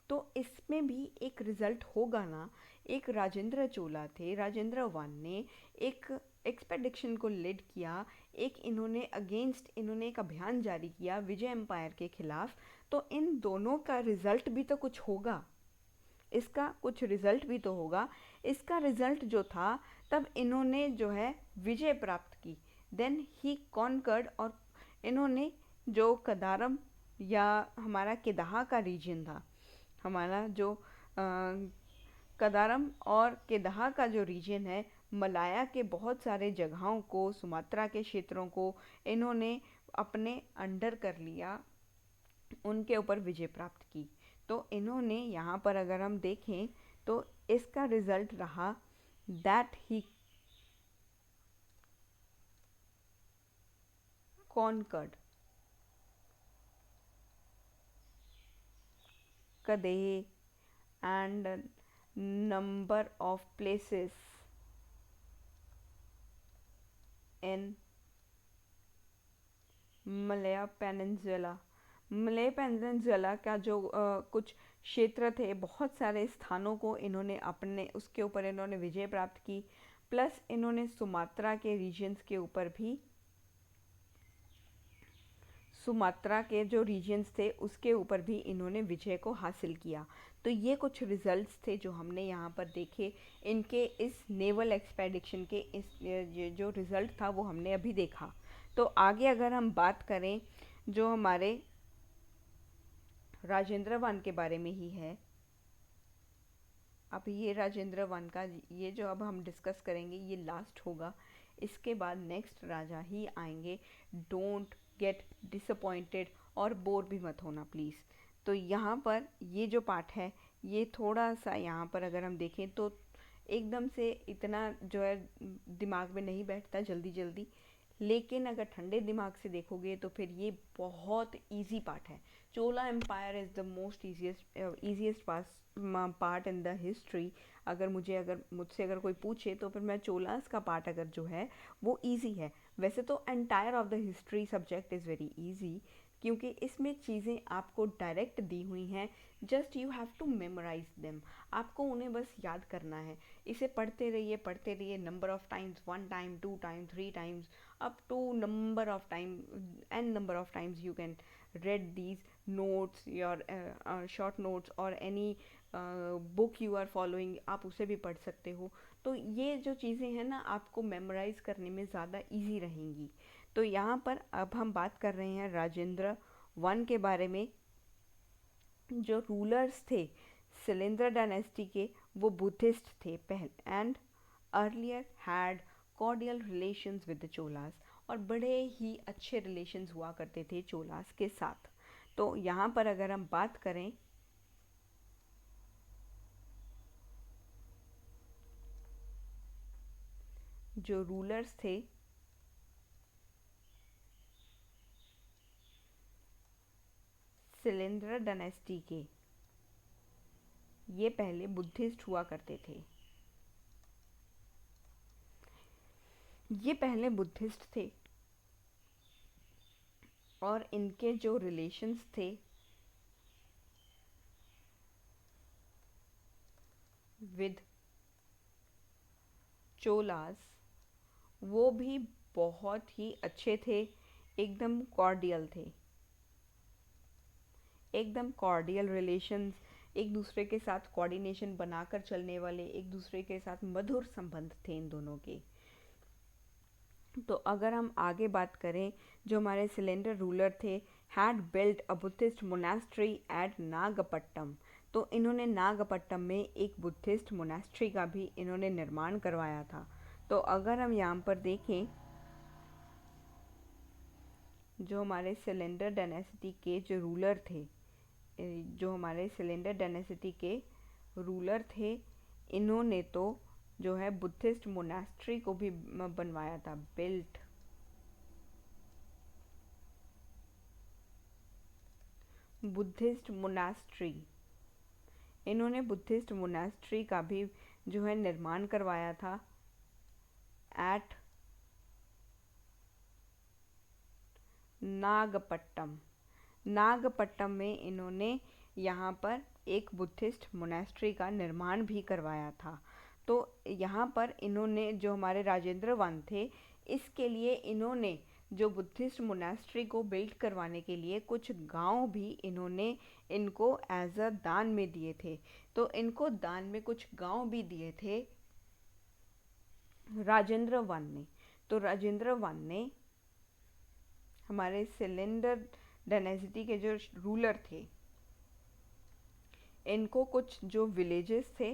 तो इसमें भी एक रिज़ल्ट होगा ना। एक राजेंद्र चोला थे, राजेंद्र वन ने एक एक्सपेडिशन को लीड किया, एक इन्होंने एक अभियान जारी किया विजय एम्पायर के खिलाफ। तो इन दोनों का रिज़ल्ट भी तो कुछ होगा, इसका कुछ रिज़ल्ट भी तो होगा। इसका रिज़ल्ट जो था, तब इन्होंने जो है विजय प्राप्त की, देन ही कॉन्कर्ड, और इन्होंने जो कदारम या हमारा केदाहा का रीजन था, हमारा जो कदारम और केदाहा का जो रीजन है, मलाया के बहुत सारे जगहों को, सुमात्रा के क्षेत्रों को इन्होंने अपने अंडर कर लिया, उनके ऊपर विजय प्राप्त की। तो इन्होंने यहाँ पर अगर हम देखें तो इसका रिजल्ट रहा that he conquered Kadehe and a number of places in मलया पेनिनसुला। मलय पेनिनसुला का जो कुछ क्षेत्र थे, बहुत सारे स्थानों को इन्होंने अपने उसके ऊपर इन्होंने विजय प्राप्त की, प्लस इन्होंने सुमात्रा के रीजन्स के ऊपर भी, सुमात्रा के जो रीजन्स थे उसके ऊपर भी इन्होंने विजय को हासिल किया। तो ये कुछ रिजल्ट्स थे जो हमने यहाँ पर देखे इनके इस नेवल एक्सपेडिशन के। इस ये जो रिज़ल्ट था वो हमने अभी देखा। तो आगे अगर हम बात करें जो हमारे राजेंद्र वन के बारे में ही है। अब ये राजेंद्र वन का ये जो अब हम डिस्कस करेंगे ये लास्ट होगा। इसके बाद नेक्स्ट राजा ही आएंगे। डोंट गेट डिसअपॉइंटेड और बोर भी मत होना प्लीज़। तो यहाँ पर ये जो पार्ट है ये थोड़ा सा यहाँ पर अगर हम देखें तो एकदम से इतना जो है दिमाग में नहीं बैठता जल्दी जल्दी, लेकिन अगर ठंडे दिमाग से देखोगे तो फिर ये बहुत इजी पार्ट है। Chola empire is the most easiest part in the history. अगर मुझसे अगर कोई पूछे तो फिर मैं चोलास का पार्ट अगर जो है वो इजी है। वैसे तो entire of the history subject is very easy, क्योंकि इसमें चीज़ें आपको डायरेक्ट दी हुई हैं। Just you have to memorize them. आपको उन्हें बस याद करना है। इसे पढ़ते रहिए number of times, 1 time, 2 time, 3 times, up to number of time, n number of times you can read these notes, your short notes or any book you are following, आप उसे भी पढ़ सकते हो। तो ये जो चीज़ें हैं ना आपको मेमोराइज करने में ज़्यादा इजी रहेंगी। तो यहाँ पर अब हम बात कर रहे हैं राजेंद्र वन के बारे में। जो रूलर्स थे शैलेंद्र डायनेस्टी के वो बुद्धिस्ट थे पहले, and earlier had cordial relations with the Cholas, और बड़े ही अच्छे रिलेशंस हुआ करते थे चोलास के साथ। तो यहाँ पर अगर हम बात करें जो रूलर्स थे शैलेंद्र डायनेस्टी के, ये पहले बुद्धिस्ट हुआ करते थे। ये पहले बुद्धिस्ट थे और इनके जो रिलेशंस थे विद चोलास वो भी बहुत ही अच्छे थे, एकदम कॉर्डियल थे, एकदम कॉर्डियल रिलेशंस, एक दूसरे के साथ कोऑर्डिनेशन बनाकर चलने वाले, एक दूसरे के साथ मधुर संबंध थे इन दोनों के। तो अगर हम आगे बात करें जो हमारे शैलेंद्र रूलर थे had built a Buddhist monastery at Nagapattam. तो इन्होंने नागपट्टम में एक बुद्धिस्ट मोनास्ट्री का भी इन्होंने निर्माण करवाया था। तो अगर हम यहाँ पर देखें जो हमारे शैलेंद्र डायनेस्टी के जो रूलर थे, जो हमारे शैलेंद्र डायनेस्टी के रूलर थे, इन्होंने तो जो है बुद्धिस्ट मोनास्ट्री को भी बनवाया था, बिल्ट बुद्धिस्ट मोनास्ट्री। इन्होंने बुद्धिस्ट मोनास्ट्री का भी जो है निर्माण करवाया था एट नागपट्टम। नागपट्टम में इन्होंने यहाँ पर एक बुद्धिस्ट मोनास्ट्री का निर्माण भी करवाया था। तो यहाँ पर इन्होंने जो हमारे राजेंद्र वन थे इसके लिए इन्होंने जो बुद्धिस्ट मोनास्ट्री को बिल्ड करवाने के लिए कुछ गांव भी इन्होंने इनको एज अ दान में दिए थे। तो इनको दान में कुछ गांव भी दिए थे राजेंद्र वन ने। तो राजेंद्र वन ने हमारे शैलेंद्र डायनेस्टी के जो रूलर थे इनको कुछ जो विलेजेस थे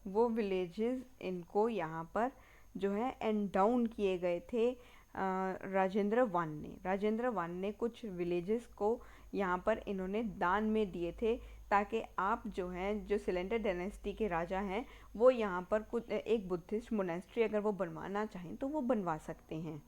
वो विलेजेस इनको यहाँ पर जो है एंडाउन किए गए थे राजेंद्र वन ने कुछ विलेजेस को यहाँ पर इन्होंने दान में दिए थे, ताकि आप जो हैं, जो सिलेंडर डायनेस्टी के राजा हैं, वो यहाँ पर कुछ एक बुद्धिस्ट मोनेस्ट्री अगर वो बनवाना चाहें तो वो बनवा सकते हैं।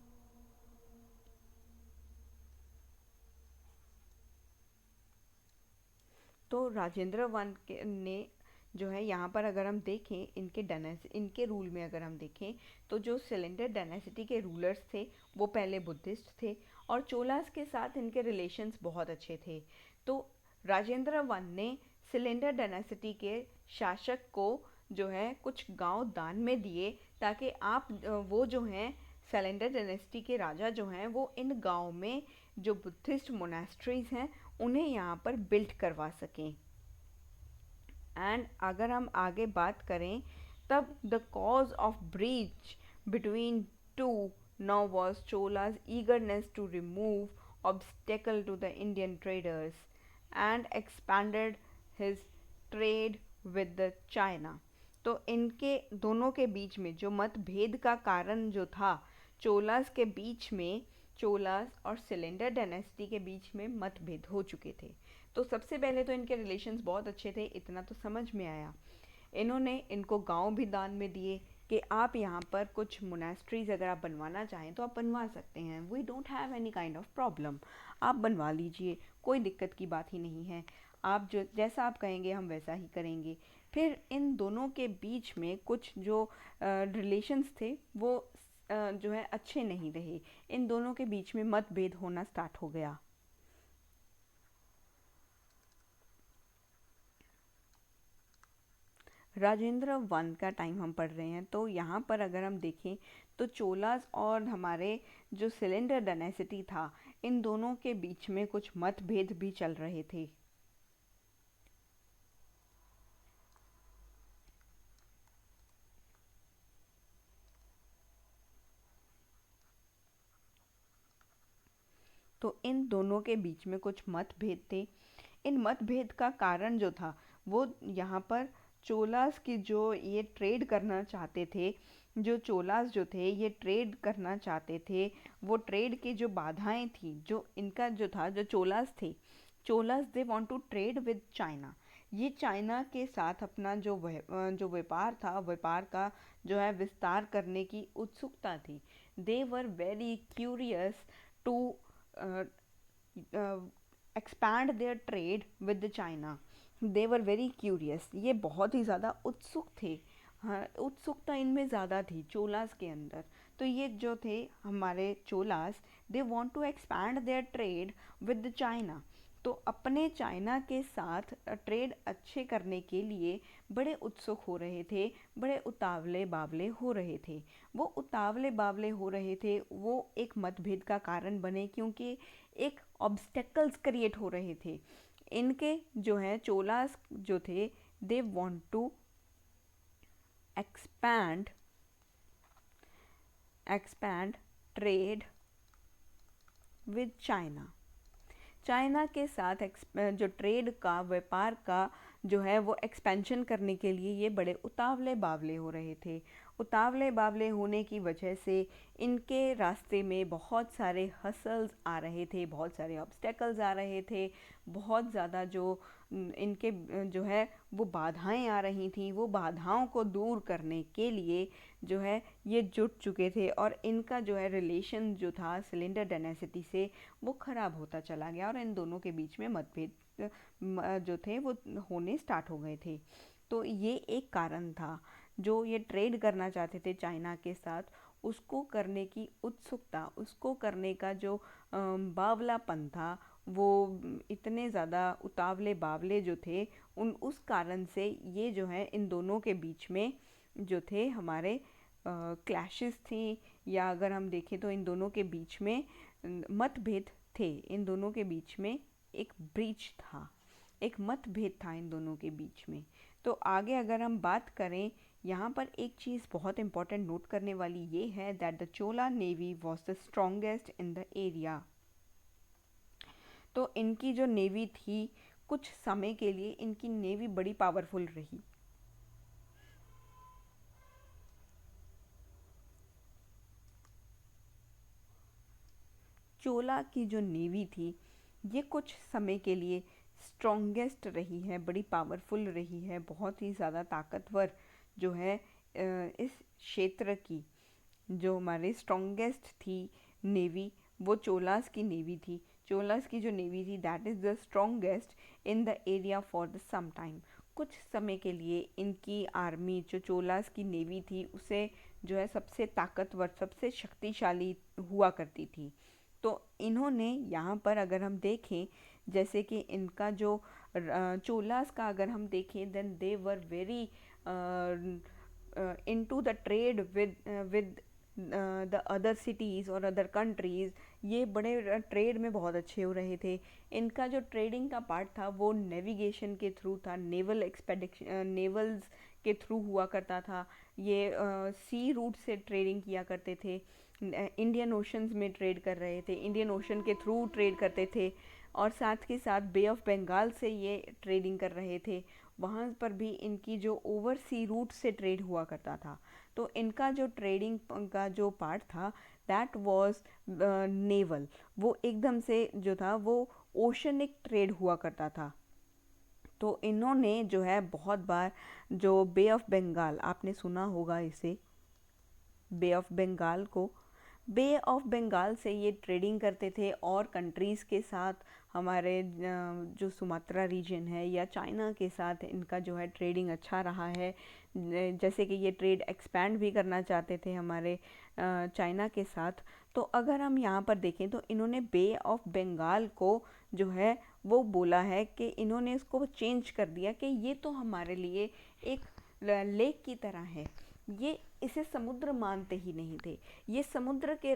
तो राजेंद्र वन के ने जो है यहाँ पर अगर हम देखें, इनके रूल में अगर हम देखें, तो जो सिलेंडर डायनेसिटी के रूलर्स थे वो पहले बुद्धिस्ट थे, और चोलास के साथ इनके रिलेशंस बहुत अच्छे थे। तो राजेंद्र वन ने सिलेंडर डायनेसिटी के शासक को जो है कुछ गांव दान में दिए, ताकि वो जो हैं, सिलेंडर डायनेसिटी के राजा जो हैं, वो इन गांव में जो बुद्धिस्ट मोनास्ट्रीज हैं उन्हें यहाँ पर बिल्ड करवा सकें। एंड अगर हम आगे बात करें, तब the cause of breach between two now was Chola's eagerness to remove obstacle to the Indian traders and expanded his trade with the China। तो इनके दोनों के बीच में जो मतभेद का कारण जो था, चोलास के बीच में, चोलास और सिलेंडर डायनेस्टी के बीच में मतभेद हो चुके थे। तो सबसे पहले तो इनके रिलेशंस बहुत अच्छे थे, इतना तो समझ में आया। इन्होंने इनको गांव भी दान में दिए कि आप यहाँ पर कुछ मोनेस्ट्रीज अगर आप बनवाना चाहें तो आप बनवा सकते हैं, we don't have any kind of problem, आप बनवा लीजिए, कोई दिक्कत की बात ही नहीं है, आप जो जैसा आप कहेंगे हम वैसा ही करेंगे। फिर इन दोनों के बीच में कुछ जो रिलेशंस थे वो जो है अच्छे नहीं रहे, इन दोनों के बीच में मतभेद होना स्टार्ट हो गया। राजेंद्र वन का टाइम हम पढ़ रहे हैं, तो यहाँ पर अगर हम देखें तो चोलास और हमारे जो सिलेंडर डायनेसिटी था, इन दोनों के बीच में कुछ मतभेद भी चल रहे थे। तो इन दोनों के बीच में कुछ मतभेद थे। इन मतभेद का कारण जो था वो यहाँ पर चोलास की जो ये ट्रेड करना चाहते थे, जो चोलास जो थे ये ट्रेड करना चाहते थे, वो ट्रेड की जो बाधाएं थी, जो इनका जो था, जो चोलास थे, Cholas they want to trade with China. ये चाइना के साथ अपना जो व्यापार था, व्यापार का जो है विस्तार करने की उत्सुकता थी। They were very curious to expand their trade with China. They were very curious, ये बहुत ही ज़्यादा उत्सुक थे। हाँ, उत्सुकता इनमें ज़्यादा थी चोलास के अंदर। तो ये जो थे हमारे Cholas, they want to expand their trade with China. तो अपने चाइना के साथ ट्रेड अच्छे करने के लिए बड़े उत्सुक हो रहे थे, बड़े उतावले बावले हो रहे थे। वो उतावले बावले हो रहे थे, वो एक मतभेद का कारण बने, क्योंकि एक ऑब्स्टेकल्स क्रिएट हो रहे थे। इनके जो है चोलास जो थे, they want to expand expand trade with China. China के साथ जो ट्रेड का, व्यापार का जो है वो एक्सपेंशन करने के लिए ये बड़े उतावले बावले हो रहे थे। उतावले बावले होने की वजह से इनके रास्ते में बहुत सारे हसल्स आ रहे थे, बहुत सारे ऑब्स्टेकल्स आ रहे थे, बहुत ज़्यादा जो इनके जो है वो बाधाएं आ रही थी। वो बाधाओं को दूर करने के लिए जो है ये जुट चुके थे, और इनका जो है रिलेशन जो था सिलेंडर डायनेसिटी से वो ख़राब होता चला गया, और इन दोनों के बीच में मतभेद जो थे वो होने स्टार्ट हो गए थे। तो ये एक कारण था, जो ये ट्रेड करना चाहते थे चाइना के साथ, उसको करने की उत्सुकता, उसको करने का जो बावलापन था, वो इतने ज़्यादा उतावले बावले जो थे, उस कारण से ये जो है इन दोनों के बीच में जो थे हमारे क्लैशेस थी, या अगर हम देखें तो इन दोनों के बीच में मतभेद थे, इन दोनों के बीच में एक ब्रीच था, एक मतभेद था इन दोनों के बीच में। तो आगे अगर हम बात करें, यहाँ पर एक चीज़ बहुत इंपॉर्टेंट नोट करने वाली ये है that the Chola navy was the strongest in the area. तो इनकी जो नेवी थी, कुछ समय के लिए इनकी नेवी बड़ी पावरफुल रही। चोला की जो नेवी थी ये कुछ समय के लिए स्ट्रॉन्गेस्ट रही है, बड़ी पावरफुल रही है, बहुत ही ज़्यादा ताकतवर जो है इस क्षेत्र की जो हमारी स्ट्रॉन्गेस्ट थी नेवी, वो चोलास की नेवी थी। चोलास की जो नेवी थी that is the strongest in the area for the some time. कुछ समय के लिए इनकी आर्मी जो चोलास की नेवी थी उसे जो है सबसे ताकतवर, सबसे शक्तिशाली हुआ करती थी। तो इन्होंने यहाँ पर अगर हम देखें, जैसे कि इनका जो चोलास का अगर हम देखें, then they were very into the trade with the other cities और अदर कंट्रीज़। ये बड़े ट्रेड में बहुत अच्छे हो रहे थे। इनका जो ट्रेडिंग का पार्ट था वो नेविगेशन के थ्रू था, नेवल एक्सपेडिशन, नेवल्स के थ्रू हुआ करता था। ये सी रूट से ट्रेडिंग किया करते थे, इंडियन ओशंस में ट्रेड कर रहे थे, इंडियन ओशन के थ्रू ट्रेड करते थे, और साथ के साथ बे ऑफ बंगाल से ये ट्रेडिंग कर रहे थे। वहाँ पर भी इनकी जो ओवर सी रूट से ट्रेड हुआ करता था। तो इनका जो ट्रेडिंग का जो पार्ट था दैट वाज नेवल, वो एकदम से जो था वो ओशनिक ट्रेड हुआ करता था। तो इन्होंने जो है बहुत बार जो बे ऑफ बंगाल, आपने सुना होगा इसे, बे ऑफ बंगाल को, बे ऑफ बंगाल से ये ट्रेडिंग करते थे और कंट्रीज़ के साथ, हमारे जो सुमात्रा रीजन है या चाइना के साथ इनका जो है ट्रेडिंग अच्छा रहा है। जैसे कि ये ट्रेड एक्सपैंड भी करना चाहते थे हमारे चाइना के साथ। तो अगर हम यहाँ पर देखें तो इन्होंने बे ऑफ बंगाल को जो है वो बोला है कि इन्होंने इसको चेंज कर दिया कि ये तो हमारे लिए एक लेक की तरह है। ये इसे समुद्र मानते ही नहीं थे, ये समुद्र के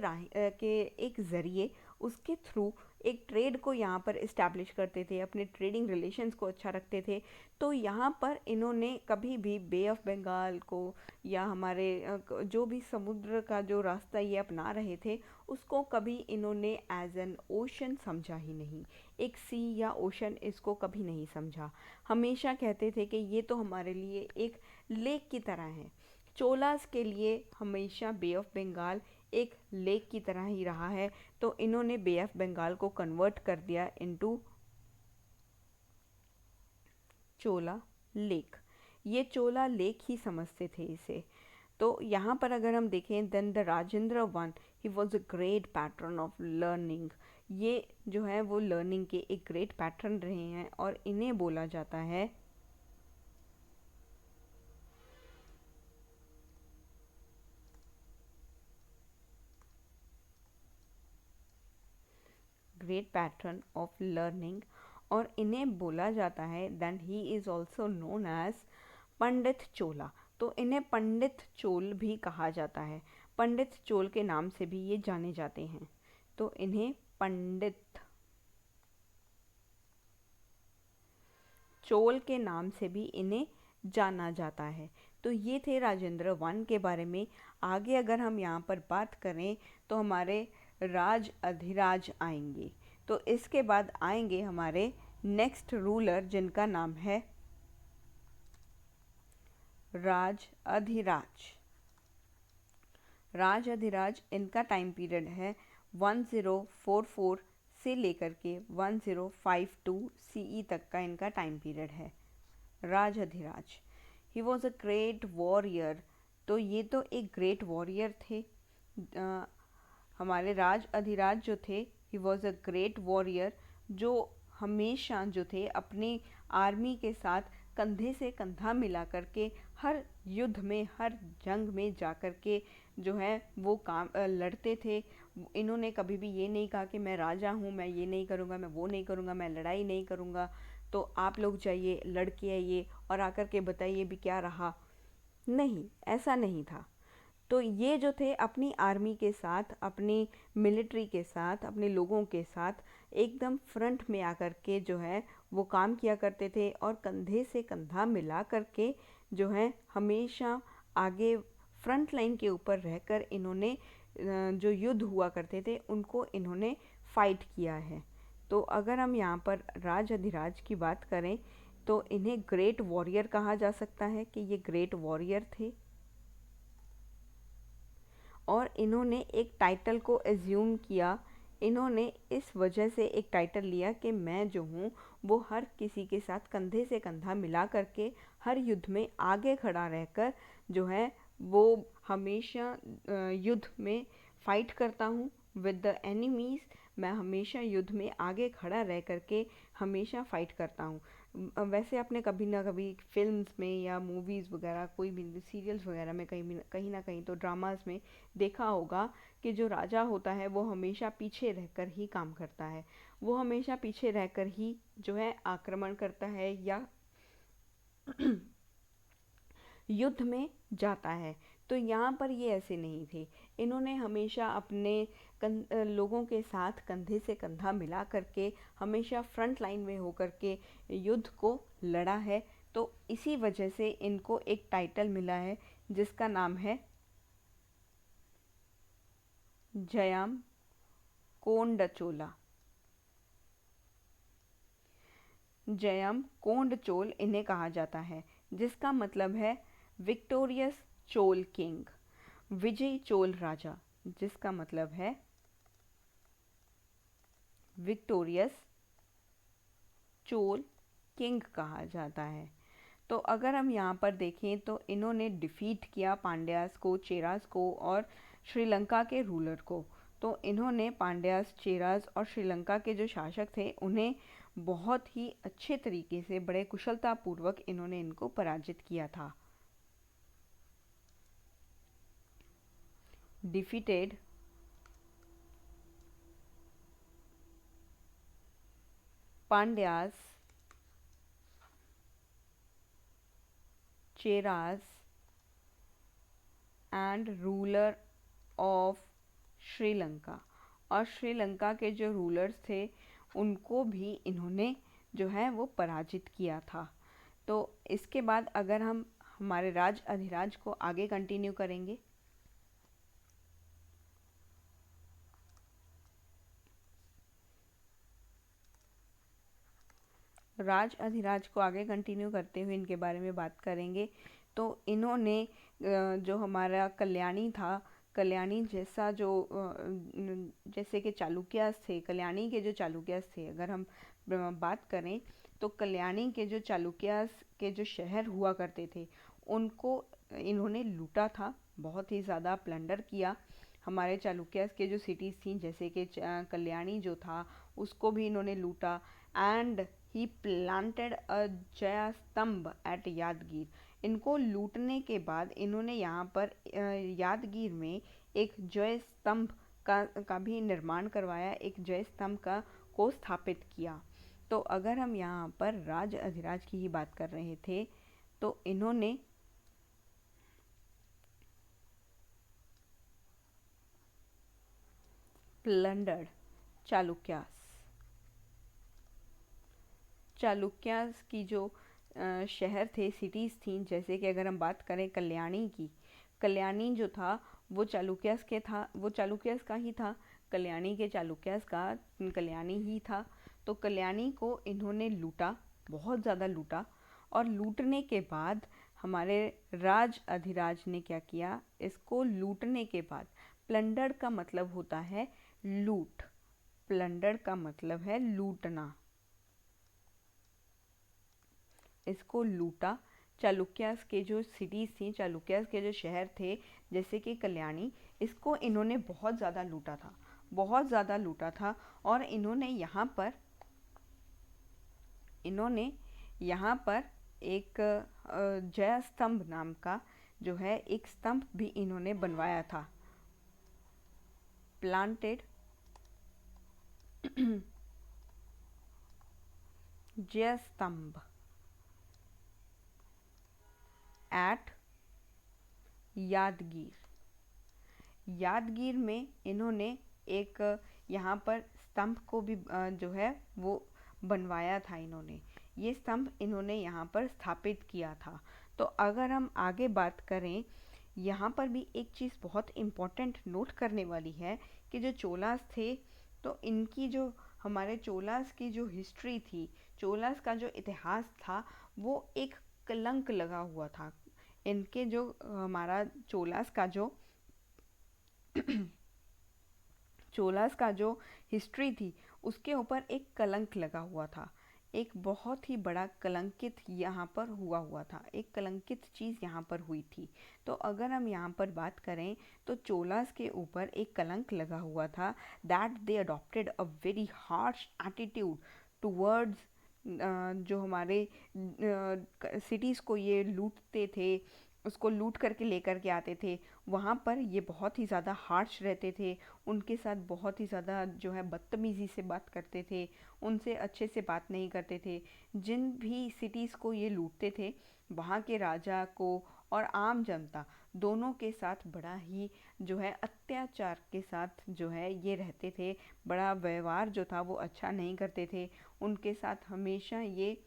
के एक ज़रिए, उसके थ्रू एक ट्रेड को यहाँ पर इस्टेब्लिश करते थे, अपने ट्रेडिंग रिलेशंस को अच्छा रखते थे। तो यहाँ पर इन्होंने कभी भी बे ऑफ बंगाल को या हमारे जो भी समुद्र का जो रास्ता ये अपना रहे थे उसको कभी इन्होंने एज एन ओशन समझा ही नहीं, एक सी या ओशन इसको कभी नहीं समझा। हमेशा कहते थे कि ये तो हमारे लिए एक लेक की तरह है। चोलास के लिए हमेशा बे ऑफ बंगाल एक लेक की तरह ही रहा है। तो इन्होंने बे ऑफ बंगाल को कन्वर्ट कर दिया इनटू चोला लेक। ये चोला लेक ही समझते थे इसे। तो यहाँ पर अगर हम देखें, then the Rajendra one, he was a great patron of learning. ये जो है वो लर्निंग के एक ग्रेट पैटर्न रहे हैं और इन्हें बोला जाता है ग्रेट पैटर्न ऑफ लर्निंग, और इन्हें बोला जाता है, then he is also known as Pandit Chola. तो इन्हें पंडित चोल भी कहा जाता है, पंडित चोल के नाम से भी ये जाने जाते हैं। तो इन्हें पंडित चोल के नाम से भी इन्हें जाना जाता है। तो ये थे राजेंद्र वन के बारे में। आगे अगर हम यहाँ पर बात करें तो हमारे राज अधिराज आएंगे। तो इसके बाद आएंगे हमारे नेक्स्ट रूलर जिनका नाम है राज अधिराज। राज अधिराज, इनका टाइम पीरियड है 1044 से लेकर के 1052 सीई तक का इनका टाइम पीरियड है। Rajadhiraja, he was a great warrior. तो ये तो एक ग्रेट वॉरियर थे। हमारे राज अधिराज जो थे, ही वॉज अ ग्रेट वॉरियर, जो हमेशा जो थे अपनी आर्मी के साथ कंधे से कंधा मिला करके हर युद्ध में, हर जंग में जा कर के जो है वो काम लड़ते थे। इन्होंने कभी भी ये नहीं कहा कि मैं राजा हूँ, मैं ये नहीं करूँगा, मैं वो नहीं करूँगा, मैं लड़ाई नहीं करूँगा, तो आप लोग जाइए लड़के आइए और आकर के बताइए भी क्या रहा। नहीं, ऐसा नहीं था। तो ये जो थे अपनी आर्मी के साथ, अपनी मिलिट्री के साथ, अपने लोगों के साथ एकदम फ्रंट में आकर के जो है वो काम किया करते थे और कंधे से कंधा मिला करके जो है हमेशा आगे फ्रंट लाइन के ऊपर रहकर इन्होंने जो युद्ध हुआ करते थे उनको इन्होंने फाइट किया है। तो अगर हम यहाँ पर राज अधिराज की बात करें तो इन्हें ग्रेट वॉरियर कहा जा सकता है कि ये ग्रेट वॉरियर थे। और इन्होंने एक टाइटल को एज्यूम किया इन्होंने इस वजह से एक टाइटल लिया कि मैं जो हूँ वो हर किसी के साथ कंधे से कंधा मिला करके हर युद्ध में आगे खड़ा रहकर जो है वो हमेशा युद्ध में फाइट करता हूँ विद द एनिमीज़। मैं हमेशा युद्ध में आगे खड़ा रह करके हमेशा फाइट करता हूँ। वैसे आपने कभी ना कभी फिल्म्स में या मूवीज़ वगैरह कोई भी सीरियल्स वगैरह में कहीं ना कहीं तो ड्रामास में देखा होगा कि जो राजा होता है वो हमेशा पीछे रहकर ही काम करता है। वो हमेशा पीछे रहकर ही जो है आक्रमण करता है या युद्ध में जाता है। तो यहाँ पर ये ऐसे नहीं थे। इन्होंने हमेशा अपने लोगों के साथ कंधे से कंधा मिला करके हमेशा फ्रंट लाइन में होकर के युद्ध को लड़ा है। तो इसी वजह से इनको एक टाइटल मिला है जिसका नाम है जयाम कोंडचोला। जयम कोंडचोल इन्हें कहा जाता है, जिसका मतलब है विक्टोरियस चोल किंग, विजयी चोल राजा, जिसका मतलब है विक्टोरियस चोल किंग कहा जाता है। तो अगर हम यहाँ पर देखें तो इन्होंने डिफीट किया पांड्यास को, चेरास को और श्रीलंका के रूलर को। तो इन्होंने पांड्यास, चेरास और श्रीलंका के जो शासक थे उन्हें बहुत ही अच्छे तरीके से, बड़े कुशलतापूर्वक इन्होंने इनको पराजित किया था। Defeated Pandyas, Cheras and ruler of Sri Lanka. और श्रीलंका के जो रूलर्स थे उनको भी इन्होंने जो है वो पराजित किया था। तो इसके बाद अगर हम हमारे राज अधिराज को आगे कंटिन्यू करेंगे, राज अधिराज को आगे कंटिन्यू करते हुए इनके बारे में बात करेंगे। तो इन्होंने जो हमारा कल्याणी था, कल्याणी जैसा जो जैसे कि चालुक्यास थे, कल्याणी के जो चालुक्यास थे, अगर हम बात करें तो कल्याणी के जो चालुक्यास के जो शहर हुआ करते थे उनको इन्होंने लूटा था, बहुत ही ज़्यादा प्लंडर किया। हमारे चालुक्यास के जो सिटीज़ थी जैसे कि कल्याणी जो था उसको भी इन्होंने लूटा। एंड ही प्लांटेड अ जया स्तंभ एट यादगीर। इनको लूटने के बाद इन्होंने यहाँ पर यादगीर में एक जय स्तंभ का भी निर्माण करवाया, एक जय स्तंभ का को स्थापित किया। तो अगर हम यहाँ पर राज अधिराज की ही बात कर रहे थे तो इन्होंने प्लंडर्ड चालुक्यास, चालुक्यास की जो शहर थे, सिटीज़ थी, जैसे कि अगर हम बात करें कल्याणी की, कल्याणी जो था वो चालुक्यास के था, वो चालुक्यास का ही था, कल्याणी के चालुक्यास का कल्याणी ही था। तो कल्याणी को इन्होंने लूटा, बहुत ज़्यादा लूटा। और लूटने के बाद हमारे राज अधिराज ने क्या किया, इसको लूटने के बाद, प्लंडर का मतलब होता है लूट, प्लंडर का मतलब है लूटना, इसको लूटा। चालुक्यास के जो सिटीज़ थी, चालुक्यास के जो शहर थे जैसे कि कल्याणी, इसको इन्होंने बहुत ज़्यादा लूटा था, बहुत ज़्यादा लूटा था। और इन्होंने यहाँ पर एक जय स्तंभ नाम का जो है एक स्तंभ भी इन्होंने बनवाया था, प्लांटेड जय स्तंभ एट यादगीर। यादगीर में इन्होंने एक यहाँ पर स्तंभ को भी जो है वो बनवाया था। इन्होंने ये स्तंभ इन्होंने यहाँ पर स्थापित किया था। तो अगर हम आगे बात करें, यहाँ पर भी एक चीज़ बहुत इम्पोर्टेंट नोट करने वाली है कि जो चोलास थे तो इनकी जो, हमारे चोलास की जो हिस्ट्री थी, चोलास का जो इतिहास था वो एक कलंक लगा हुआ था। इनके जो हमारा चोलास का जो चोलास का जो हिस्ट्री थी उसके ऊपर एक कलंक लगा हुआ था। एक बहुत ही बड़ा कलंकित यहाँ पर हुआ था, एक कलंकित चीज़ यहाँ पर हुई थी। तो अगर हम यहाँ पर बात करें तो चोलास के ऊपर एक कलंक लगा हुआ था, that they adopted a very harsh attitude towards जो हमारे सिटीज़ को ये लूटते थे, उसको लूट करके लेकर के आते थे, वहाँ पर ये बहुत ही ज़्यादा हार्श रहते थे, उनके साथ बहुत ही ज़्यादा जो है बदतमीज़ी से बात करते थे, उनसे अच्छे से बात नहीं करते थे। जिन भी सिटीज़ को ये लूटते थे, वहाँ के राजा को और आम जनता दोनों के साथ बड़ा ही जो है अत्याचार के साथ जो है ये रहते थे। बड़ा व्यवहार जो था वो अच्छा नहीं करते थे। उनके साथ हमेशा ये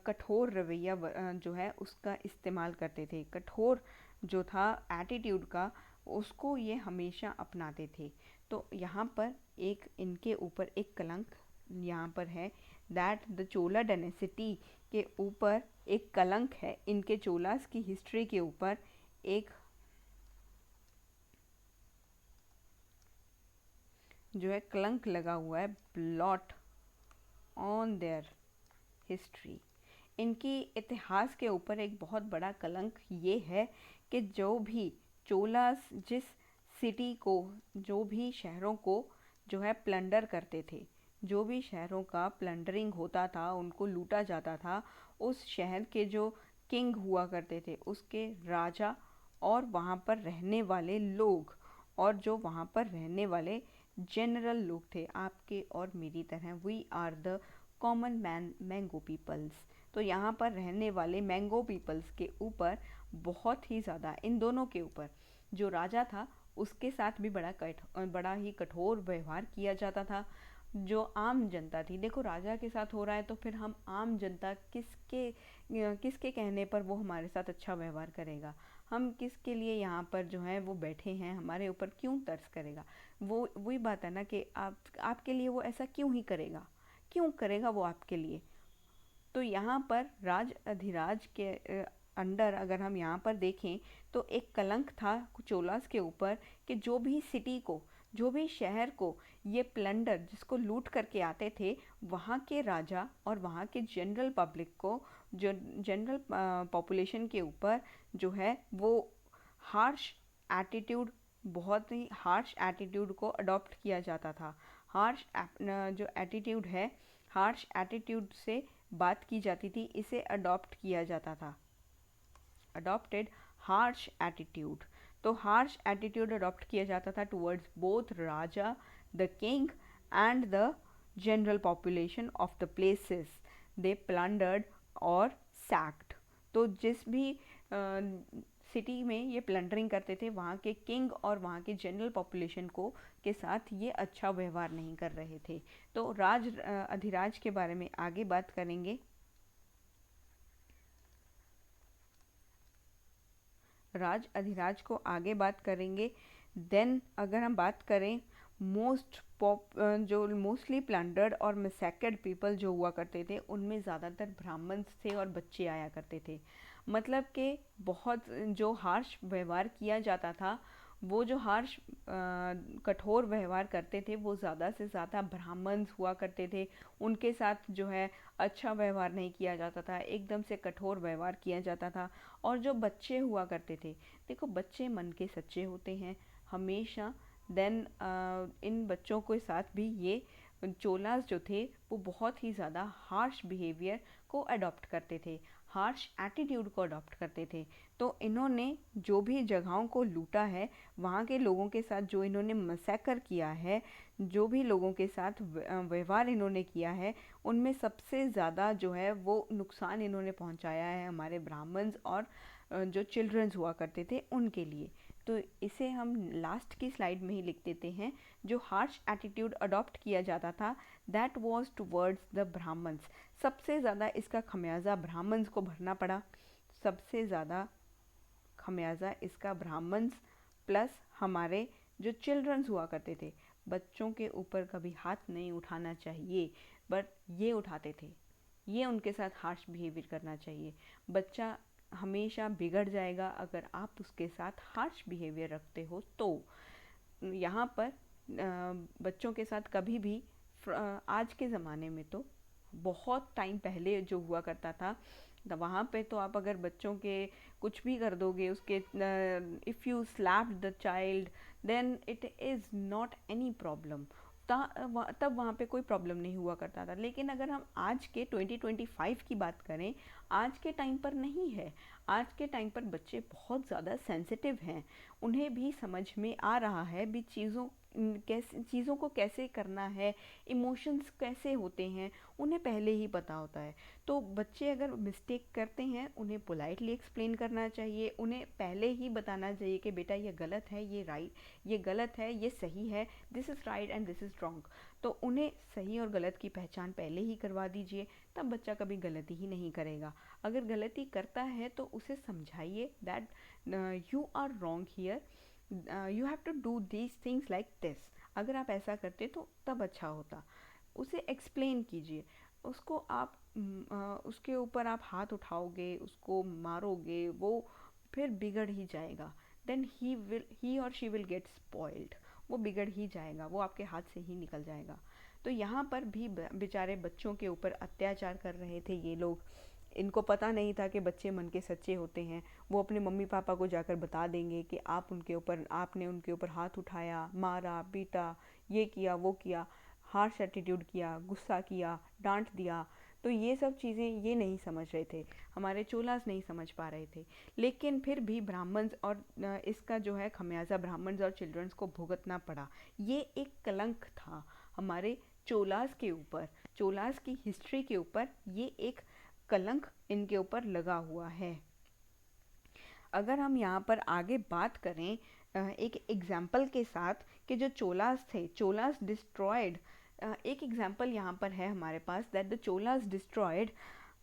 कठोर रवैया जो है उसका इस्तेमाल करते थे। कठोर जो था एटीट्यूड का, उसको ये हमेशा अपनाते थे। तो यहाँ पर एक इनके ऊपर एक कलंक यहाँ पर है, दैट द चोला डायनेसिटी के ऊपर एक कलंक है, इनके चोलास की हिस्ट्री के ऊपर एक जो है कलंक लगा हुआ है, ब्लॉट ऑन देयर हिस्ट्री। इनकी इतिहास के ऊपर एक बहुत बड़ा कलंक ये है कि जो भी चोलास जिस सिटी को, जो भी शहरों को जो है प्लंडर करते थे, जो भी शहरों का प्लंडरिंग होता था, उनको लूटा जाता था, उस शहर के जो किंग हुआ करते थे, उसके राजा और वहाँ पर रहने वाले लोग, और जो वहाँ पर रहने वाले जनरल लोग थे, आपके और मेरी तरह, we are the common man mango peoples. तो यहाँ पर रहने वाले मैंगो पीपल्स के ऊपर बहुत ही ज़्यादा, इन दोनों के ऊपर, जो राजा था उसके साथ भी बड़ा ही कठोर व्यवहार किया जाता था। जो आम जनता थी, देखो राजा के साथ हो रहा है तो फिर हम आम जनता किसके कहने पर वो हमारे साथ अच्छा व्यवहार करेगा, हम किसके लिए यहाँ पर जो है वो बैठे हैं, हमारे ऊपर क्यों तरस करेगा। वो वही बात है ना कि आपके लिए वो ऐसा क्यों करेगा वो आपके लिए। तो यहाँ पर राज अधिराज के अंडर अगर हम यहाँ पर देखें तो एक कलंक था चोलास के ऊपर कि जो भी सिटी को, जो भी शहर को ये प्लंडर, जिसको लूट करके आते थे, वहाँ के राजा और वहाँ के जनरल पब्लिक को, जो जनरल पॉपुलेशन के ऊपर जो है वो हार्श एटीट्यूड, बहुत ही हार्श एटीट्यूड को अडॉप्ट किया जाता था। हार्श जो एटीट्यूड है, हार्श एटीट्यूड से बात की जाती थी, इसे अडॉप्ट किया जाता था, अडॉप्टेड हार्श एटीट्यूड। तो हार्श एटीट्यूड अडॉप्ट किया जाता था towards both Raja, the king and the general population of the places they plundered और सैक्ड। तो जिस भी सिटी में ये प्लंडरिंग करते थे, वहाँ के किंग और वहाँ के जनरल पॉपुलेशन को के साथ ये अच्छा व्यवहार नहीं कर रहे थे। तो अधिराज के बारे में आगे बात करेंगे। राज अधिराज को आगे बात करेंगे। देन अगर हम बात करें जो मोस्टली प्लंडर्ड और मैसेक्ड पीपल जो हुआ करते थे, उनमें ज़्यादातर ब्राह्मण्स थे और बच्चे आया करते थे। मतलब कि बहुत जो हार्श व्यवहार किया जाता था, वो जो हार्श कठोर व्यवहार करते थे, वो ज़्यादा से ज़्यादा ब्राह्मण्स हुआ करते थे। उनके साथ जो है अच्छा व्यवहार नहीं किया जाता था, एकदम से कठोर व्यवहार किया जाता था। और जो बच्चे हुआ करते थे, देखो बच्चे मन के सच्चे होते हैं हमेशा। देन इन बच्चों के साथ भी ये चोलास जो थे वो बहुत ही ज़्यादा हार्श बिहेवियर को अडॉप्ट करते थे, हार्श एटीट्यूड को अडॉप्ट करते थे। तो इन्होंने जो भी जगहों को लूटा है, वहाँ के लोगों के साथ जो इन्होंने मैसेकर किया है, जो भी लोगों के साथ व्यवहार इन्होंने किया है, उनमें सबसे ज़्यादा जो है वो नुकसान इन्होंने पहुँचाया है हमारे ब्राह्मण्स और जो चिल्ड्रंस हुआ करते थे उनके लिए। तो इसे हम लास्ट की स्लाइड में ही लिख देते हैं। जो हार्श एटीट्यूड अडॉप्ट किया जाता था, that was towards the Brahmins. सबसे ज़्यादा इसका खमियाजा ब्राह्मण्स को भरना पड़ा, सबसे ज़्यादा खमियाजा इसका ब्राह्मण्स प्लस हमारे जो चिल्ड्रंस हुआ करते थे। बच्चों के ऊपर कभी हाथ नहीं उठाना चाहिए, बट ये उठाते थे। ये उनके साथ हार्श बिहेवियर करना चाहिए। बच्चा हमेशा बिगड़ जाएगा अगर आप उसके साथ हार्श बिहेवियर रखते हो। तो यहाँ पर बच्चों के साथ कभी भी आज के ज़माने में तो बहुत टाइम पहले जो हुआ करता था, तो वहाँ पे तो आप अगर बच्चों के कुछ भी कर दोगे, उसके if you slap the child then it is not any problem. तब वहाँ पे कोई प्रॉब्लम नहीं हुआ करता था। लेकिन अगर हम आज के 2025 की बात करें, आज के टाइम पर नहीं है। आज के टाइम पर बच्चे बहुत ज़्यादा सेंसिटिव हैं, उन्हें भी समझ में आ रहा है भी चीज़ों को कैसे करना है, इमोशंस कैसे होते हैं, उन्हें पहले ही पता होता है। तो बच्चे अगर मिस्टेक करते हैं, उन्हें पोलाइटली एक्सप्लेन करना चाहिए, उन्हें पहले ही बताना चाहिए कि बेटा ये गलत है, ये राइट, ये गलत है, ये सही है, this is right and this is wrong. तो उन्हें सही और गलत की पहचान पहले ही करवा दीजिए, तब बच्चा कभी गलती ही नहीं करेगा। अगर गलती करता है तो उसे समझाइए that you are wrong here, you have to do these things like this. अगर आप ऐसा करते तो तब अच्छा होता। उसे एक्सप्लेन कीजिए। उसको आप उसके ऊपर आप हाथ उठाओगे, उसको मारोगे, वो फिर बिगड़ ही जाएगा। देन ही और शी विल गेट स्पॉइल्ड। वो बिगड़ ही जाएगा, वो आपके हाथ से ही निकल जाएगा। तो यहाँ पर भी बेचारे बच्चों के ऊपर अत्याचार कर रहे थे ये लोग। इनको पता नहीं था कि बच्चे मन के सच्चे होते हैं। वो अपने मम्मी पापा को जाकर बता देंगे कि आपने उनके ऊपर हाथ उठाया, मारा, पीटा, ये किया, वो किया, हार्श एटीट्यूड किया, गुस्सा किया, डांट दिया। तो ये सब चीज़ें ये नहीं समझ रहे थे, हमारे चोलास नहीं समझ पा रहे थे। लेकिन फिर भी ब्राह्मण्स और इसका जो है खमियाजा ब्राह्मण्स और चिल्ड्रंस को भुगतना पड़ा। ये एक कलंक था हमारे चोलास के ऊपर, चोलास की हिस्ट्री के ऊपर ये एक कलंक इनके ऊपर लगा हुआ है। अगर हम यहाँ पर आगे बात करें एक एग्जाम्पल के साथ कि जो चोलास थे, चोलास डिस्ट्रॉयड, एक एग्जाम्पल यहाँ पर है हमारे पास that the Cholas destroyed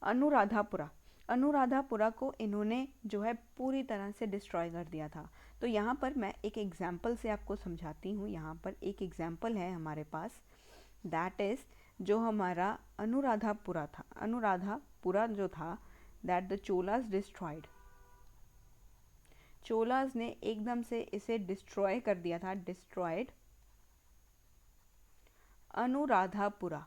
Anuradhapura. Anuradhapura को इन्होंने जो है पूरी तरह से डिस्ट्रॉय कर दिया था। तो यहाँ पर मैं एक एग्जाम्पल से आपको समझाती हूँ। यहाँ पर एक एग्जाम्पल है हमारे पास, दैट इज़ जो हमारा अनुराधापुरा था, अनुराधापुरा जो था, that the Cholas destroyed. Cholas ने एकदम से इसे डिस्ट्रॉय कर दिया था, डिस्ट्रॉयड अनुराधापुरा।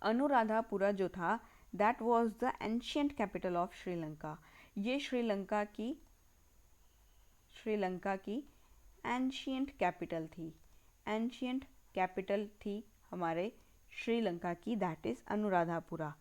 अनुराधापुरा जो था that was the ancient capital of Sri Lanka. ये श्रीलंका की एंशियंट कैपिटल थी, एंशियंट कैपिटल थी हमारे श्रीलंका की, दैट इज़ अनुराधापुरा।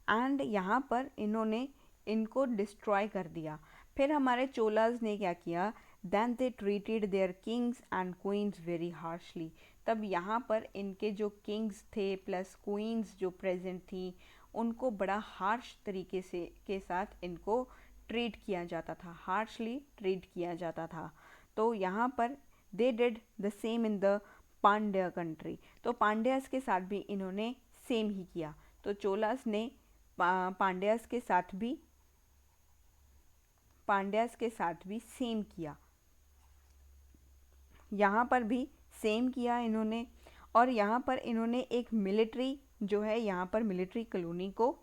एंड यहाँ पर इन्होंने इनको डिस्ट्रॉय कर दिया। फिर हमारे चोलास ने क्या किया, then they treated their kings and queens very harshly. तब यहाँ पर इनके जो किंग्स थे प्लस क्वींस जो प्रेजेंट थी, उनको बड़ा हार्श तरीके से के साथ इनको ट्रीट किया जाता था, हार्शली ट्रीट किया जाता था। तो यहाँ पर they did the same in the Pandya country. तो पांड्यास के साथ भी इन्होंने सेम ही किया। तो चोलास ने पांड्यास के साथ भी सेम किया, यहाँ पर भी सेम किया इन्होंने। और यहाँ पर इन्होंने एक मिलिट्री जो है, यहाँ पर मिलिट्री कॉलोनी को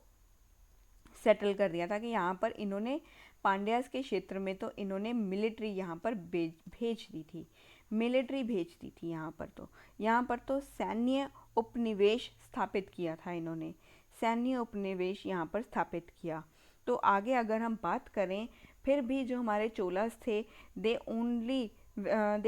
सेटल कर दिया था कि यहाँ पर इन्होंने पांड्यास के क्षेत्र में तो इन्होंने मिलिट्री यहाँ पर भेज दी थी, मिलिट्री भेज दी थी यहाँ पर तो सैन्य उपनिवेश स्थापित किया था इन्होंने, सैन्य उपनिवेश यहाँ पर स्थापित किया। तो आगे अगर हम बात करें, फिर भी जो हमारे चोलास थे they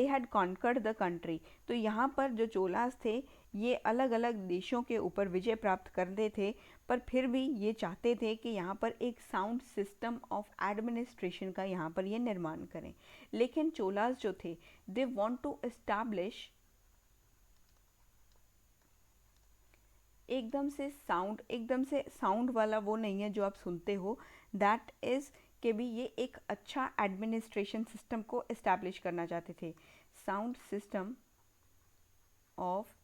had conquered the country. तो यहाँ पर जो चोलास थे ये अलग अलग देशों के ऊपर विजय प्राप्त करते थे, पर फिर भी ये चाहते थे कि यहाँ पर एक साउंड सिस्टम ऑफ एडमिनिस्ट्रेशन का यहाँ पर ये निर्माण करें। लेकिन चोलास जो थे दे वांट टू एस्टैब्लिश एकदम से साउंड वाला वो नहीं है जो आप सुनते हो, दैट इज़ कि भी ये एक अच्छा एडमिनिस्ट्रेशन सिस्टम को इस्टेब्लिश करना चाहते थे, साउंड सिस्टम ऑफ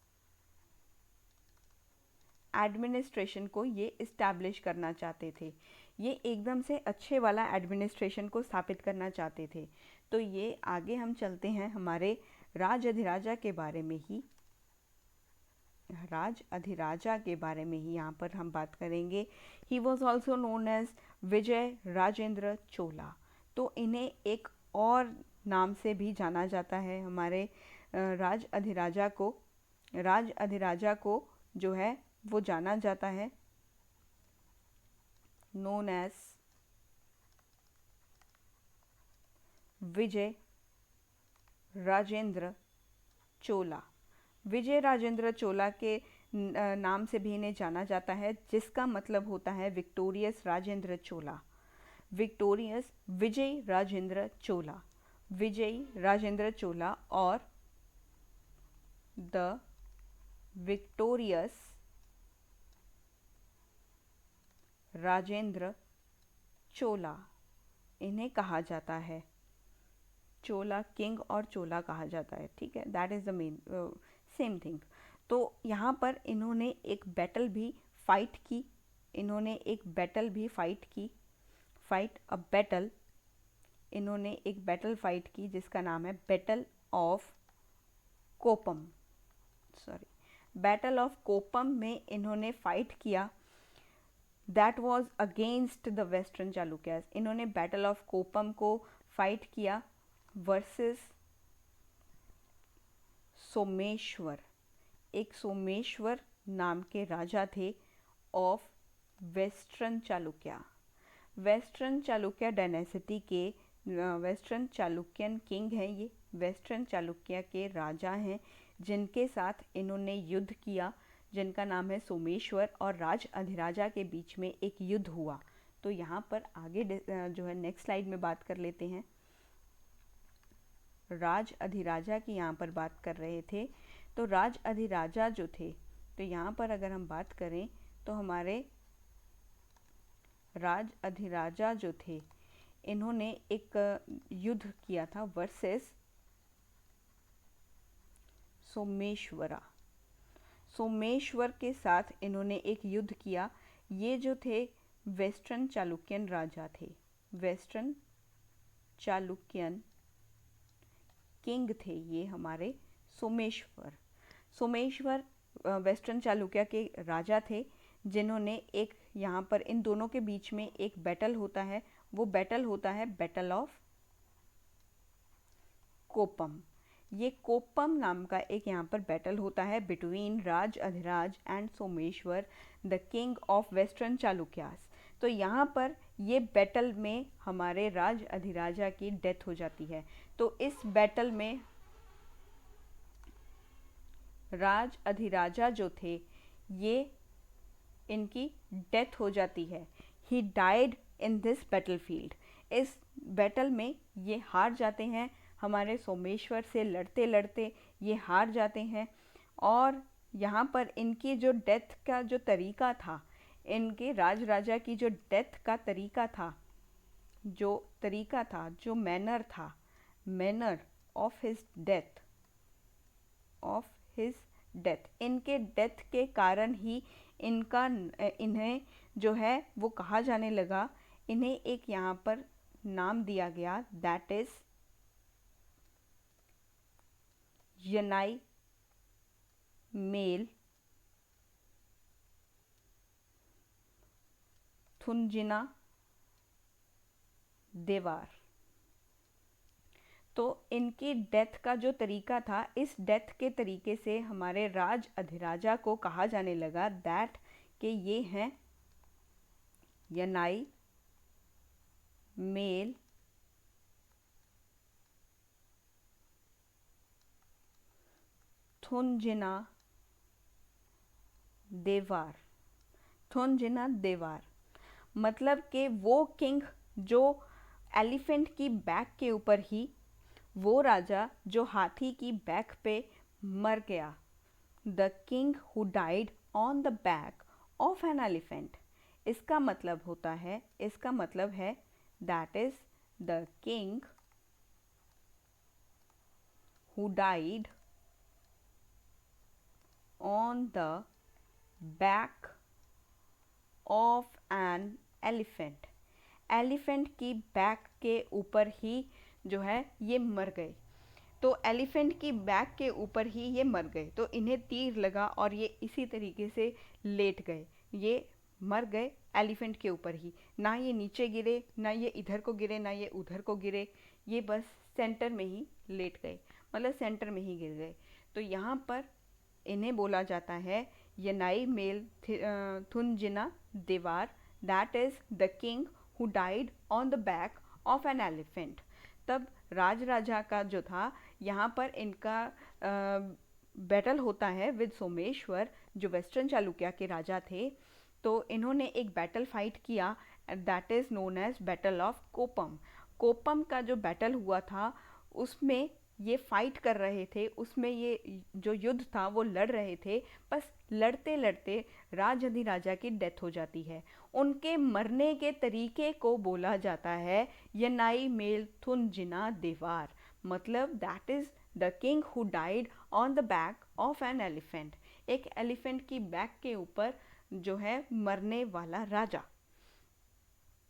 एडमिनिस्ट्रेशन को ये इस्टेब्लिश करना चाहते थे। ये एकदम से अच्छे वाला एडमिनिस्ट्रेशन को स्थापित करना चाहते थे। तो ये आगे हम चलते हैं हमारे राज अधिराजा के बारे में ही, राज अधिराजा के बारे में ही यहाँ पर हम बात करेंगे। He was also known as Vijay Rajendra Chola. तो इन्हें एक और नाम से भी जाना जाता है हमारे राज अधिराजा को जो है वो जाना जाता है नोन एज विजय राजेंद्र चोला। विजय राजेंद्र चोला के नाम से भी इन्हें जाना जाता है, जिसका मतलब होता है विक्टोरियस राजेंद्र चोला। विक्टोरियस विजय राजेंद्र चोला, विजय राजेंद्र चोला और द विक्टोरियस राजेंद्र चोला इन्हें कहा जाता है। चोला किंग और चोला कहा जाता है, ठीक है, that is the main same thing. तो यहाँ पर इन्होंने एक बैटल भी फाइट की, इन्होंने एक बैटल फाइट की जिसका नाम है बैटल ऑफ कोपम। बैटल ऑफ कोपम में इन्होंने फाइट किया। That was against the western Chalukyas. इन्होंने बैटल ऑफ कोपम को फाइट किया वर्सेस सोमेश्वर। एक सोमेश्वर नाम के राजा थे of western Chalukya. Western Chalukya dynasty के वेस्टर्न चालुक्यन किंग हैं ये, वेस्टर्न चालुक्या के राजा हैं जिनके साथ इन्होंने युद्ध किया, जिनका नाम है सोमेश्वर, और राज अधिराजा के बीच में एक युद्ध हुआ। तो यहाँ पर आगे जो है नेक्स्ट स्लाइड में बात कर लेते हैं। राज अधिराजा की यहाँ पर बात कर रहे थे। तो राज अधिराजा जो थे, तो यहाँ पर अगर हम बात करें तो हमारे राज अधिराजा जो थे इन्होंने एक युद्ध किया था वर्सेस सोमेश्वरा। सोमेश्वर के साथ इन्होंने एक युद्ध किया। ये जो थे वेस्टर्न चालुक्यन राजा थे, वेस्टर्न चालुक्यन किंग थे ये हमारे सोमेश्वर वेस्टर्न चालुक्या के राजा थे, जिन्होंने एक यहाँ पर इन दोनों के बीच में एक बैटल होता है। वो बैटल होता है बैटल ऑफ कोपम। ये कोपम नाम का एक यहाँ पर बैटल होता है between Raj Adhiraj and Someshwar the king of western Chalukyas. तो यहाँ पर ये बैटल में हमारे राज अधिराजा की डेथ हो जाती है। तो इस बैटल में राज अधिराजा जो थे ये इनकी डेथ हो जाती है। He died in this battlefield. इस बैटल में ये हार जाते हैं, हमारे सोमेश्वर से लड़ते लड़ते ये हार जाते हैं। और यहाँ पर इनकी जो डेथ का जो तरीका था, इनके राज राजा की जो डेथ का तरीका था, जो मैनर ऑफ हिज डेथ, इनके डेथ के कारण ही इन्हें जो है वो कहा जाने लगा, इन्हें एक यहाँ पर नाम दिया गया, दैट इज यनाई मेल थुनजिना देवार। तो इनकी डेथ का जो तरीका था, इस डेथ के तरीके से हमारे राज अधिराजा को कहा जाने लगा दैट कि ये हैं यनाई मेल थुनजिना देवार। मतलब कि वो किंग जो एलिफेंट की बैक के ऊपर ही, वो राजा जो हाथी की बैक पे मर गया, the king who died on the back of an elephant. इसका मतलब है that is the king who died on the back of an elephant. Elephant की बैक के ऊपर ही जो है ये मर गए। तो एलिफेंट की बैक के ऊपर ही ये मर गए, तो इन्हें तीर लगा और ये इसी तरीके से लेट गए। ये मर गए एलिफेंट के ऊपर ही, ना ये नीचे गिरे, ना ये इधर को गिरे, ना ये उधर को गिरे, ये बस सेंटर में ही लेट गए। मतलब सेंटर में ही गिर गए। तो यहाँ पर इन्हें बोला जाता है यनाई मेल थुनजिना देवार, that is the king who died on the back of an elephant. तब राज राजा का जो था, यहाँ पर इनका बैटल होता है विद सोमेश्वर, जो वेस्टर्न चालुक्य के राजा थे। तो इन्होंने एक बैटल फाइट किया, that is known as battle of Koppam. Koppam का जो बैटल हुआ था उसमें ये फाइट कर रहे थे, उसमें ये जो युद्ध था वो लड़ रहे थे, बस लड़ते लड़ते राज अधिराजा की डेथ हो जाती है। उनके मरने के तरीके को बोला जाता है यनाई मेल थुनजिना देवार, मतलब that is the king who died on the back of an elephant. एक एलिफेंट की बैक के ऊपर जो है मरने वाला राजा,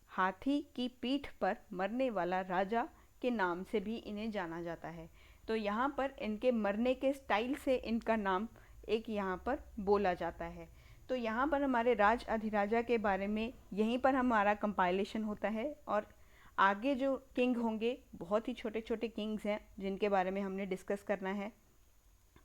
हाथी की पीठ पर मरने वाला राजा के नाम से भी इन्हें जाना जाता है। तो यहाँ पर इनके मरने के स्टाइल से इनका नाम एक यहाँ पर बोला जाता है। तो यहाँ पर हमारे राज अधिराजा के बारे में यहीं पर हमारा कंपाइलेशन होता है, और आगे जो किंग होंगे बहुत ही छोटे छोटे किंग्स हैं जिनके बारे में हमने डिस्कस करना है,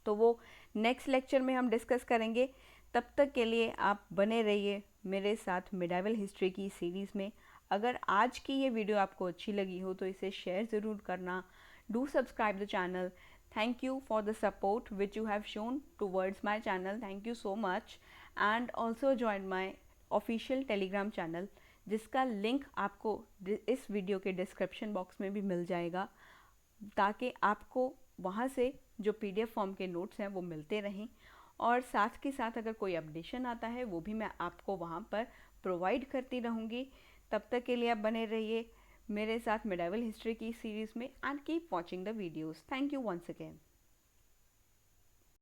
तो वो नेक्स्ट लेक्चर में हम डिस्कस करेंगे। तब तक के लिए आप बने रहिए मेरे साथ मिडाइवल हिस्ट्री की सीरीज़ में। अगर आज की ये वीडियो आपको अच्छी लगी हो तो इसे शेयर ज़रूर करना। Do subscribe the channel. Thank you for the support which you have shown towards my channel, thank you so much. And also join my official Telegram channel, जिसका लिंक आपको इस वीडियो के डिस्क्रिप्शन बॉक्स में भी मिल जाएगा, ताकि आपको वहाँ से जो PDF फॉर्म के नोट्स हैं वो मिलते रहें, और साथ के साथ अगर कोई अपडेशन आता है वो भी मैं आपको वहाँ पर प्रोवाइड करती रहूँगी। तब तक के लिए आप बने रहिए मेरे साथ मिडाइवल हिस्ट्री की सीरीज़ में, and keep watching the videos. Thank you once again.